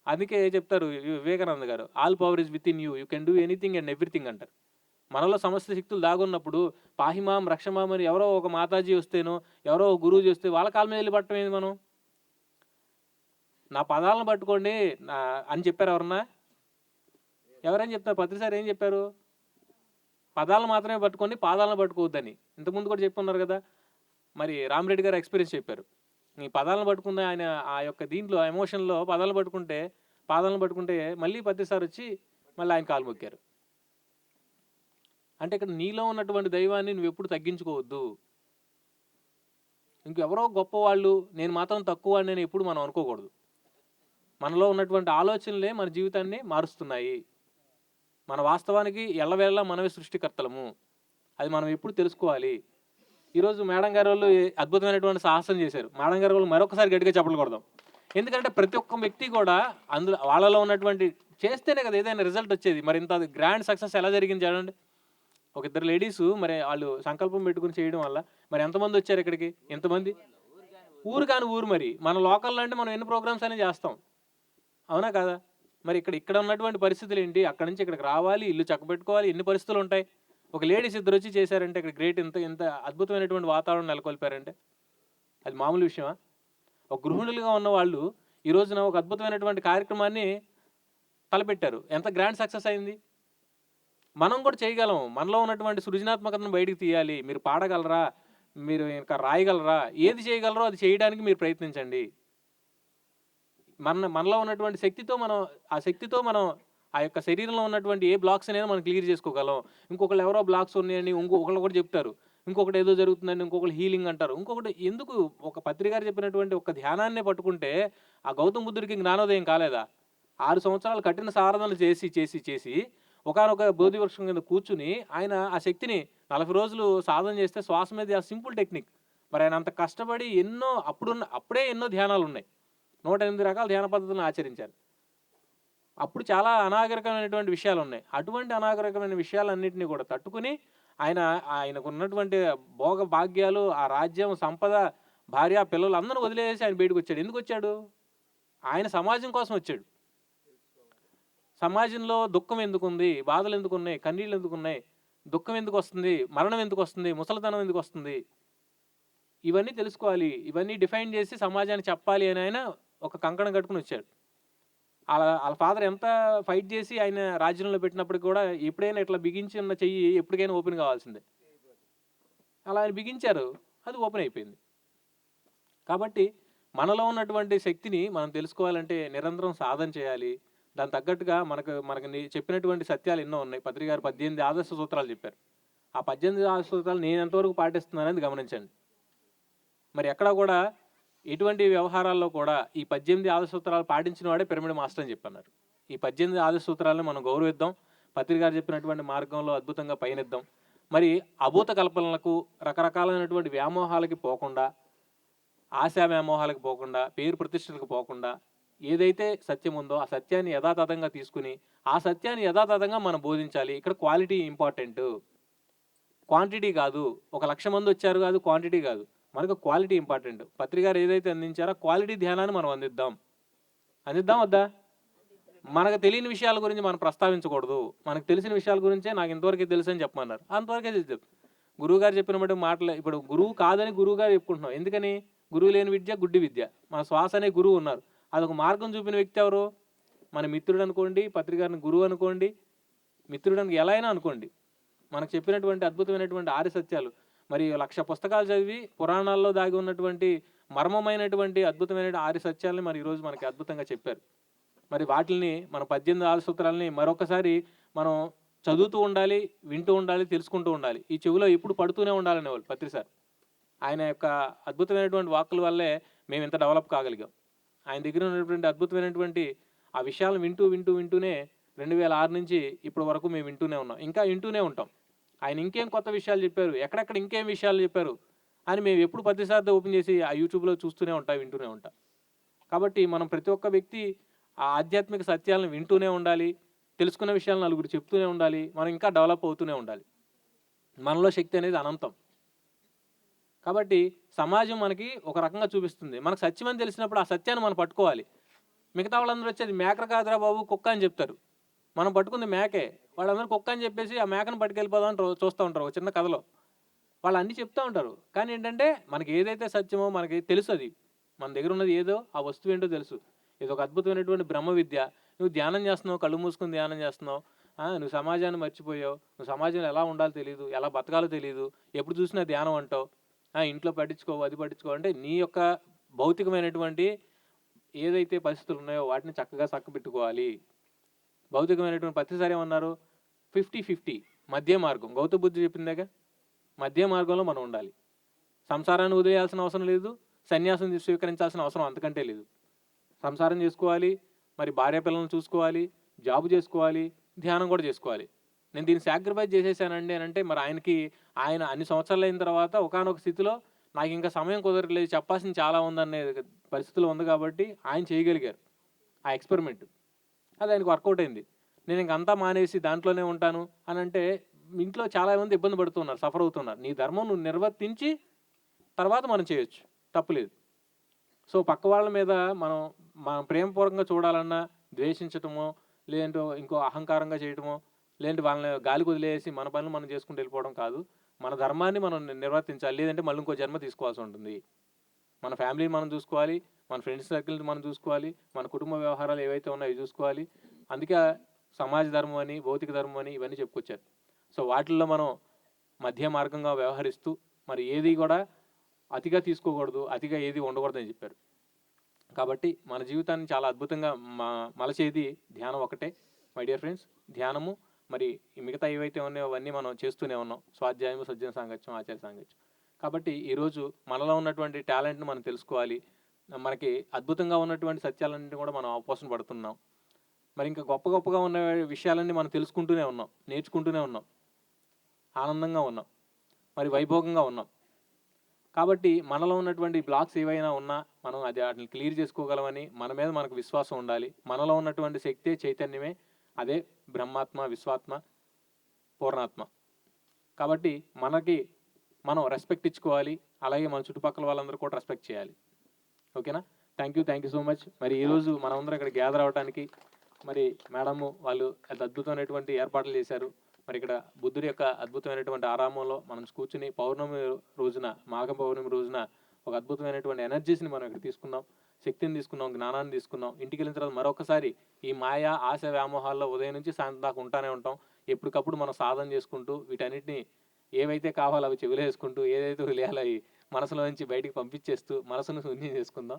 అందుకే చెప్తారు వివేకానంద గారు, all power is with in you, you can do anything and everything అంటారు. మనలో సమస్త శక్తులు దాగున్నప్పుడు పాహిమాం రక్షమాం అని ఎవరో ఒక మాతాజీ వస్తేనో ఎవరో ఒక గురువు చేస్తే వాళ్ళ కాళ్ళ మీద వెళ్ళి పట్టడం ఏంది? మనం నా పదాలను పట్టుకోండి అని చెప్పారు ఎవరన్నా? ఎవరైనా చెప్తారు? పత్రిసారి ఏం చెప్పారు? పదాలను మాత్రమే పట్టుకోండి, పాదాలను పట్టుకోవద్దని. ఇంతకుముందు కూడా చెప్పున్నారు కదా. మరి రామిరెడ్డి గారు ఎక్స్పీరియన్స్ చెప్పారు. ఈ పదాలను పట్టుకున్న ఆయన ఆ యొక్క దీంట్లో ఎమోషన్లో పదాలను పట్టుకుంటే, పాదాలను పట్టుకుంటే మళ్ళీ పత్రిసారి వచ్చి మళ్ళీ ఆయన కాలు మొక్కారు. అంటే ఇక్కడ నీలో ఉన్నటువంటి దైవాన్ని నువ్వు ఎప్పుడు తగ్గించుకోవద్దు. ఇంకెవరో గొప్పవాళ్ళు, నేను మాత్రం తక్కువ అని నేను ఎప్పుడు మనం అనుకోకూడదు. మనలో ఉన్నటువంటి ఆలోచనలే మన జీవితాన్ని మారుస్తున్నాయి. మన వాస్తవానికి ఎల్లవేళలా మనమే సృష్టికర్తలము. అది మనం ఎప్పుడు తెలుసుకోవాలి. ఈరోజు మేడం గారు వాళ్ళు అద్భుతమైనటువంటి సాహసం చేశారు. మేడం గారు వాళ్ళు మరొకసారి గట్టిగా చప్పట్లు కొడదాం. ఎందుకంటే ప్రతి ఒక్క వ్యక్తి కూడా అందులో వాళ్ళలో ఉన్నటువంటి చేస్తేనే కదా ఏదైనా రిజల్ట్ వచ్చేది. మరి ఇంత గ్రాండ్ సక్సెస్ ఎలా జరిగింది చూడండి. ఒక ఇద్దరు లేడీసు మరి వాళ్ళు సంకల్పం పెట్టుకుని చేయడం వల్ల మరి ఎంతమంది వచ్చారు ఇక్కడికి? ఎంతమంది? ఊరు కాని ఊరు. మరి మన లోకల్లో అంటే మనం ఎన్ని ప్రోగ్రామ్స్ అనేది చేస్తాం, అవునా కదా? మరి ఇక్కడ ఉన్నటువంటి పరిస్థితులు ఏంటి? అక్కడి నుంచి ఇక్కడికి రావాలి, ఇల్లు చక్కబెట్టుకోవాలి, ఎన్ని పరిస్థితులు ఉంటాయి. ఒక లేడీస్ ఇద్దరు వచ్చి చేశారంటే ఇక్కడ గ్రేట్. ఇంత అద్భుతమైనటువంటి వాతావరణం నెలకొల్పారంటే అది మామూలు విషయమా? ఒక గృహిణులుగా ఉన్న వాళ్ళు ఈ రోజున ఒక అద్భుతమైనటువంటి కార్యక్రమాన్ని తలపెట్టారు. ఎంత గ్రాండ్ సక్సెస్ అయింది. మనం కూడా చేయగలం. మనలో ఉన్నటువంటి సృజనాత్మకతను బయటికి తీయాలి. మీరు పాడగలరా, మీరు ఇంకా రాయగలరా, ఏది చేయగలరో అది చేయడానికి మీరు ప్రయత్నించండి. మనలో ఉన్నటువంటి శక్తితో మనం ఆ యొక్క శరీరంలో ఉన్నటువంటి ఏ బ్లాక్స్ అనేది మనం క్లియర్ చేసుకోగలం. ఇంకొకళ్ళు ఎవరో బ్లాక్స్ ఉన్నాయని ఇంకొకళ్ళు కూడా చెప్తారు. ఇంకొకటి ఏదో జరుగుతుందని ఇంకొకళ్ళు హీలింగ్ అంటారు. ఇంకొకటి ఎందుకు? ఒక పత్రిక గారు చెప్పినటువంటి ఒక ధ్యానాన్నే పట్టుకుంటే ఆ గౌతమ బుద్ధుడికి జ్ఞానోదయం కాలేదా? 6 సంవత్సరాలు కఠిన సాధనలు చేసి ఒకానొక బోధి వృక్షం కింద కూర్చుని ఆయన ఆ శక్తిని 40 రోజులు సాధన చేస్తే శ్వాస మీద ఆ సింపుల్ టెక్నిక్. మరి ఆయన అంత కష్టపడి అప్పుడే ఎన్నో ధ్యానాలు ఉన్నాయి. 108 రకాల ధ్యాన పద్ధతులను ఆచరించారు. అప్పుడు చాలా అనాగరికమైనటువంటి విషయాలు ఉన్నాయి. అటువంటి అనాగరికమైన విషయాలన్నింటినీ కూడా తట్టుకుని ఆయనకు ఉన్నటువంటి భోగ భాగ్యాలు, ఆ రాజ్యం, సంపద, భార్య, పిల్లలు అందరూ వదిలేసి ఆయన బయటకు వచ్చాడు. ఎందుకు వచ్చాడు? ఆయన సమాజం కోసం వచ్చాడు. సమాజంలో దుఃఖం ఎందుకుంది, బాధలు ఎందుకున్నాయి, కన్నీళ్ళు ఎందుకున్నాయి, దుఃఖం ఎందుకు వస్తుంది, మరణం ఎందుకు వస్తుంది, ముసలితనం ఎందుకు వస్తుంది, ఇవన్నీ తెలుసుకోవాలి. ఇవన్నీ డిఫైన్ చేసి సమాజానికి చెప్పాలి అని ఆయన ఒక కంకణం కట్టుకుని వచ్చాడు. వాళ్ళ ఫాదర్ ఎంత ఫైట్ చేసి ఆయన రాజ్యంలో పెట్టినప్పటికి కూడా ఎప్పుడైనా ఇట్లా బిగించి ఉన్న చెయ్యి ఎప్పటికైనా ఓపెన్ కావాల్సిందే. అలా ఆయన బిగించారు, అది ఓపెన్ అయిపోయింది. కాబట్టి మనలో ఉన్నటువంటి శక్తిని మనం తెలుసుకోవాలంటే నిరంతరం సాధన చేయాలి. దానికి తగ్గట్టుగా మనకు చెప్పినటువంటి సత్యాలు ఎన్నో ఉన్నాయి. పత్రి గారు 18 ఆదర్శ సూత్రాలు చెప్పారు. ఆ 18 ఆదర్శ సూత్రాలు నేను ఎంతవరకు పాటిస్తున్నానని గమనించండి. మరి ఎక్కడా కూడా ఎటువంటి వ్యవహారాల్లో కూడా ఈ 18 ఆదర్శ సూత్రాలు పాటించిన వాడే పిరమిడ్ మాస్టర్ అని చెప్పన్నారు. ఈ 18 ఆదర్శ సూత్రాలను మనం గౌరవిద్దాం. పత్రి గారు చెప్పినటువంటి మార్గంలో అద్భుతంగా పయనిద్దాం. మరి అభూత కల్పనలకు, రకరకాలైనటువంటి వ్యామోహాలకి పోకుండా, ఆశా వ్యామోహాలకు పోకుండా, పేరు ప్రతిష్టలకు పోకుండా, ఏదైతే సత్యం ఉందో ఆ సత్యాన్ని యథాతథంగా తీసుకుని ఆ సత్యాన్ని యథాతథంగా మనం బోధించాలి. ఇక్కడ క్వాలిటీ ఇంపార్టెంట్, క్వాంటిటీ కాదు. 1,00,000 మంది వచ్చారు కాదు, క్వాంటిటీ కాదు, మనకు క్వాలిటీ ఇంపార్టెంట్. పత్రి గారు ఏదైతే అందించారో క్వాలిటీ ధ్యానాన్ని మనం అందిద్దాం వద్దా? మనకు తెలియని విషయాల గురించి మనం ప్రస్తావించకూడదు. మనకు తెలిసిన విషయాల గురించే నాకు ఇంతవరకే తెలుసు అని చెప్పమన్నారు. అంతవరకే తెలుసు. గురువు గారు చెప్పిన బట్టి మాటలు ఇప్పుడు గురువు కాదని గురువు గారు చెప్పుకుంటున్నాం. ఎందుకని? గురువు లేని విద్య గుడ్డి విద్య. మన శ్వాస అనే గురువు ఉన్నారు. అదొక మార్గం చూపిన వ్యక్తి ఎవరు? మన మిత్రుడు అనుకోండి, పత్రి గారిని గురువు అనుకోండి, మిత్రుడానికి ఎలా అయినా అనుకోండి. మనకు చెప్పినటువంటి అద్భుతమైనటువంటి 6 సత్యాలు, మరి 1,00,000 పుస్తకాలు చదివి పురాణాల్లో దాగి ఉన్నటువంటి మర్మమైనటువంటి అద్భుతమైన 6 సత్యాలని మరి ఈరోజు మనకి అద్భుతంగా చెప్పారు. మరి వాటిని మన 18 ఆరు సూత్రాలని మరొకసారి మనం చదువుతూ ఉండాలి, వింటూ ఉండాలి, తెలుసుకుంటూ ఉండాలి. ఈ చెవిలో ఎప్పుడు పడుతూనే ఉండాలనేవాళ్ళు పత్రి సార్. ఆయన యొక్క అద్భుతమైనటువంటి వాక్కుల వల్లే మేము ఇంత డెవలప్ కాగలిగాం. ఆయన దగ్గర ఉన్నటువంటి అద్భుతమైనటువంటి ఆ విషయాలను వింటూనే 2006 నుంచి ఇప్పటి వరకు మేము వింటూనే ఉన్నాం. ఇంకా వింటూనే ఉంటాం. ఆయన ఇంకేం కొత్త విషయాలు చెప్పారు, ఎక్కడెక్కడ ఇంకేం విషయాలు చెప్పారు అని మేము ఎప్పుడు ప్రతిసారి ఓపెన్ చేసి ఆ యూట్యూబ్లో చూస్తూనే ఉంటాం, వింటూనే ఉంటాం. కాబట్టి మనం ప్రతి ఒక్క వ్యక్తి ఆ ఆధ్యాత్మిక సత్యాలను వింటూనే ఉండాలి, తెలుసుకున్న విషయాలు నలుగురు చెప్తూనే ఉండాలి, మనం ఇంకా డెవలప్ అవుతూనే ఉండాలి. మనలో శక్తి అనేది అనంతం. కాబట్టి సమాజం మనకి ఒక రకంగా చూపిస్తుంది. మనకు సత్యం అని తెలిసినప్పుడు ఆ సత్యాన్ని మనం పట్టుకోవాలి. మిగతా వాళ్ళందరూ వచ్చేది మేకర కాదురా బాబు, కుక్క అని చెప్తారు. మనం పట్టుకుంది మేకే. వాళ్ళందరూ కుక్క అని చెప్పేసి ఆ మేకను పట్టుకెళ్ళిపోదామని చూస్తూ ఉంటారు ఒక చిన్న కథలో. వాళ్ళు అన్నీ చెప్తూ ఉంటారు. కానీ ఏంటంటే మనకి ఏదైతే సత్యమో మనకి తెలుసు. అది మన దగ్గర ఉన్నది ఏదో ఆ వస్తువు ఏంటో తెలుసు. ఇది ఒక అద్భుతమైనటువంటి బ్రహ్మ విద్య. నువ్వు ధ్యానం చేస్తున్నావు, కళ్ళు మూసుకుని ధ్యానం చేస్తున్నావు, నువ్వు సమాజాన్ని మర్చిపోయావు, నువ్వు సమాజంలో ఎలా ఉండాలో తెలియదు, ఎలా బతకాలో తెలియదు, ఎప్పుడు చూసినా ధ్యానం అంటావు, ఇంట్లో పట్టించుకోవు, అది పట్టించుకో అంటే నీ యొక్క భౌతికమైనటువంటి ఏదైతే పరిస్థితులు ఉన్నాయో వాటిని చక్కగా చక్కబెట్టుకోవాలి. భౌతికమైనటువంటి ప్రతిసారి ఏమన్నారు? 50-50 మధ్య మార్గం. గౌతమ బుద్ధుడు చెప్పిందేగా, మధ్య మార్గంలో మనం ఉండాలి. సంసారాన్ని వదిలేయాల్సిన అవసరం లేదు, సన్యాసం స్వీకరించాల్సిన అవసరం అంతకంటే లేదు. సంసారం చేసుకోవాలి, మరి భార్య పిల్లలను చూసుకోవాలి, జాబు చేసుకోవాలి, ధ్యానం కూడా చేసుకోవాలి. నేను దీన్ని సాక్రిఫైస్ చేసేసానండి అని అంటే మరి ఆయన అన్ని సంవత్సరాలు అయిన తర్వాత ఒకానొక స్థితిలో నాకు ఇంకా సమయం కుదరట్లేదు, చెప్పాల్సింది చాలా ఉందనే పరిస్థితిలో ఉంది కాబట్టి ఆయన చేయగలిగారు ఆ ఎక్స్పెరిమెంట్. అది ఆయనకు వర్కౌట్ అయింది. నేను ఇంకంతా మానేసి దాంట్లోనే ఉంటాను అని అంటే ఇంట్లో చాలామంది ఇబ్బంది పడుతున్నారు, సఫర్ అవుతున్నారు. నీ ధర్మం నువ్వు నిర్వర్తించి తర్వాత మనం చేయొచ్చు, తప్పులేదు. సో పక్క వాళ్ళ మీద మనం ప్రేమపూర్వకంగా చూడాలన్నా ద్వేషించటమో, లేదంటే ఇంకో అహంకారంగా చేయటమో, లేదంటే వాళ్ళని గాలికి వదిలేసి మన పనులు మనం చేసుకుంటూ వెళ్ళిపోవడం కాదు. మన ధర్మాన్ని మనం నిర్వర్తించాలి. లేదంటే మళ్ళీ ఇంకో జన్మ తీసుకోవాల్సి ఉంటుంది. మన ఫ్యామిలీని మనం చూసుకోవాలి, మన ఫ్రెండ్స్ సర్కిల్ని మనం చూసుకోవాలి, మన కుటుంబ వ్యవహారాలు ఏవైతే ఉన్నాయో అవి చూసుకోవాలి. అందుకే సమాజ ధర్మం అని, భౌతిక ధర్మం అని ఇవన్నీ చెప్పుకొచ్చారు. సో వాటిల్లో మనం మధ్య మార్గంగా వ్యవహరిస్తూ మరి ఏది కూడా అతిగా తీసుకోకూడదు, అతిగా ఏది ఉండకూడదని చెప్పారు. కాబట్టి మన జీవితాన్ని చాలా అద్భుతంగా మలచేది ధ్యానం ఒకటే మై డియర్ ఫ్రెండ్స్. ధ్యానము మరి మిగతా ఏవైతే ఉన్నాయో అవన్నీ మనం చేస్తూనే ఉన్నాం. స్వాధ్యాయము, సజ్జన సాంగత్యం, ఆచార్య సాంగత్యం. కాబట్టి ఈరోజు మనలో ఉన్నటువంటి టాలెంట్ని మనం తెలుసుకోవాలి. మనకి అద్భుతంగా ఉన్నటువంటి సత్యాలన్నింటినీ కూడా మనం అవపోసన పడుతున్నాం. మరి ఇంకా గొప్పగా ఉన్న విషయాలన్నీ మనం తెలుసుకుంటూనే ఉన్నాం, నేర్చుకుంటూనే ఉన్నాం, ఆనందంగా ఉన్నాం, మరి వైభోగంగా ఉన్నాం. కాబట్టి మనలో ఉన్నటువంటి బ్లాక్స్ ఏవైనా ఉన్నా మనం వాటిని క్లియర్ చేసుకోగలమని మన మీద మనకు విశ్వాసం ఉండాలి. మనలో ఉన్నటువంటి శక్తే చైతన్యమే, అదే బ్రహ్మాత్మ, విశ్వాత్మ, పూర్ణాత్మ. కాబట్టి మనం రెస్పెక్ట్ ఇచ్చుకోవాలి, అలాగే మన చుట్టుపక్కల వాళ్ళందరూ కూడా రెస్పెక్ట్ చేయాలి. ఓకేనా? Thank you so much. మరి ఈరోజు మనమందరం ఇక్కడ గ్యాదర్ అవ్వడానికి మరి మేడము వాళ్ళు ఎంత అద్భుతమైనటువంటి ఏర్పాట్లు చేశారు. మరి ఇక్కడ బుద్ధుడి యొక్క అద్భుతమైనటువంటి ఆరామంలో మనం కూర్చుని పౌర్ణమి రోజున, మాఘ పౌర్ణమి రోజున ఒక అద్భుతమైనటువంటి ఎనర్జీస్ని మనం ఇక్కడ తీసుకున్నాం, శక్తిని తీసుకున్నాం, జ్ఞానాన్ని తీసుకున్నాం. ఇంటికి వెళ్ళిన తర్వాత మరొకసారి ఈ మాయా, ఆశ, వ్యామోహాల్లో ఉదయం నుంచి సాయంత్రం దాకా ఉంటానే ఉంటాం. ఎప్పటికప్పుడు మనం సాధన చేసుకుంటూ వీటన్నిటిని ఏవైతే కావాలో అవి చెవిలో వేసుకుంటూ, ఏదైతే వదిలేయాలో అవి మనసులో నుంచి బయటికి పంపించేస్తూ మనసును శూన్యం చేసుకుందాం.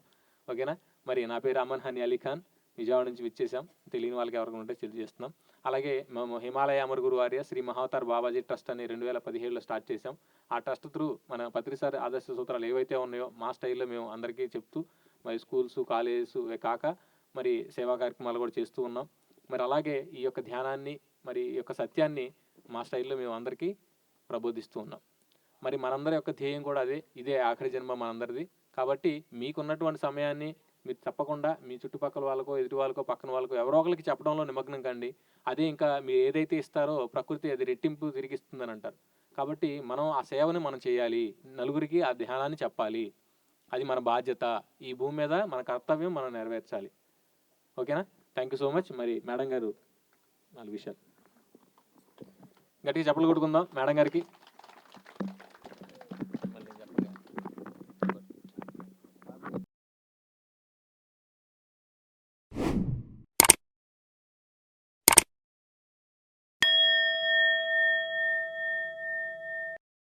ఓకేనా. మరి నా పేరు అమన్ హనీ అలీ ఖాన్, విజయవాడ నుంచి విచ్చేసాం. తెలియని వాళ్ళకి ఎవరికైనా ఉంటే తెలియజేస్తున్నాం. అలాగే మేము హిమాలయ అమర్ గురు వార్య శ్రీ మహావతార్ బాబాజీ ట్రస్ట్ అని 2017లో స్టార్ట్ చేసాం. ఆ ట్రస్ట్ త్రూ మన పత్రిసారి ఆదర్శ సూత్రాలు ఏవైతే ఉన్నాయో మా స్టైల్లో మేము అందరికీ చెప్తూ మరి స్కూల్స్ కాలేజెస్ కాక మరి సేవా కార్యక్రమాలు కూడా చేస్తూ ఉన్నాం. మరి అలాగే ఈ యొక్క ధ్యానాన్ని మరి ఈ యొక్క సత్యాన్ని మా స్టైల్లో మేము అందరికీ ప్రబోధిస్తూ ఉన్నాం. మరి మనందరి యొక్క ధ్యేయం కూడా ఇదే ఆఖరి జన్మ మనందరిది. కాబట్టి మీకున్నటువంటి సమయాన్ని మీరు తప్పకుండా మీ చుట్టుపక్కల వాళ్ళకో, ఎదుటి వాళ్ళకో, పక్కన వాళ్ళకో ఎవరో ఒకరికి చెప్పడంలో నిమగ్నం కండి. అదే ఇంకా మీరు ఏదైతే ఇస్తారో ప్రకృతి అది రెట్టింపు తిరిగిస్తుందని అంటారు. కాబట్టి మనం ఆ సేవని మనం చేయాలి, నలుగురికి ఆ ధ్యానాన్ని చెప్పాలి. అది మన బాధ్యత. ఈ భూమి మీద మన కర్తవ్యం మనం నెరవేర్చాలి. ఓకేనా. Thank you so much. మరి మేడం గారు 4 విషయాలు గట్టిగా చెప్పలు కొట్టుకుందాం మేడం గారికి.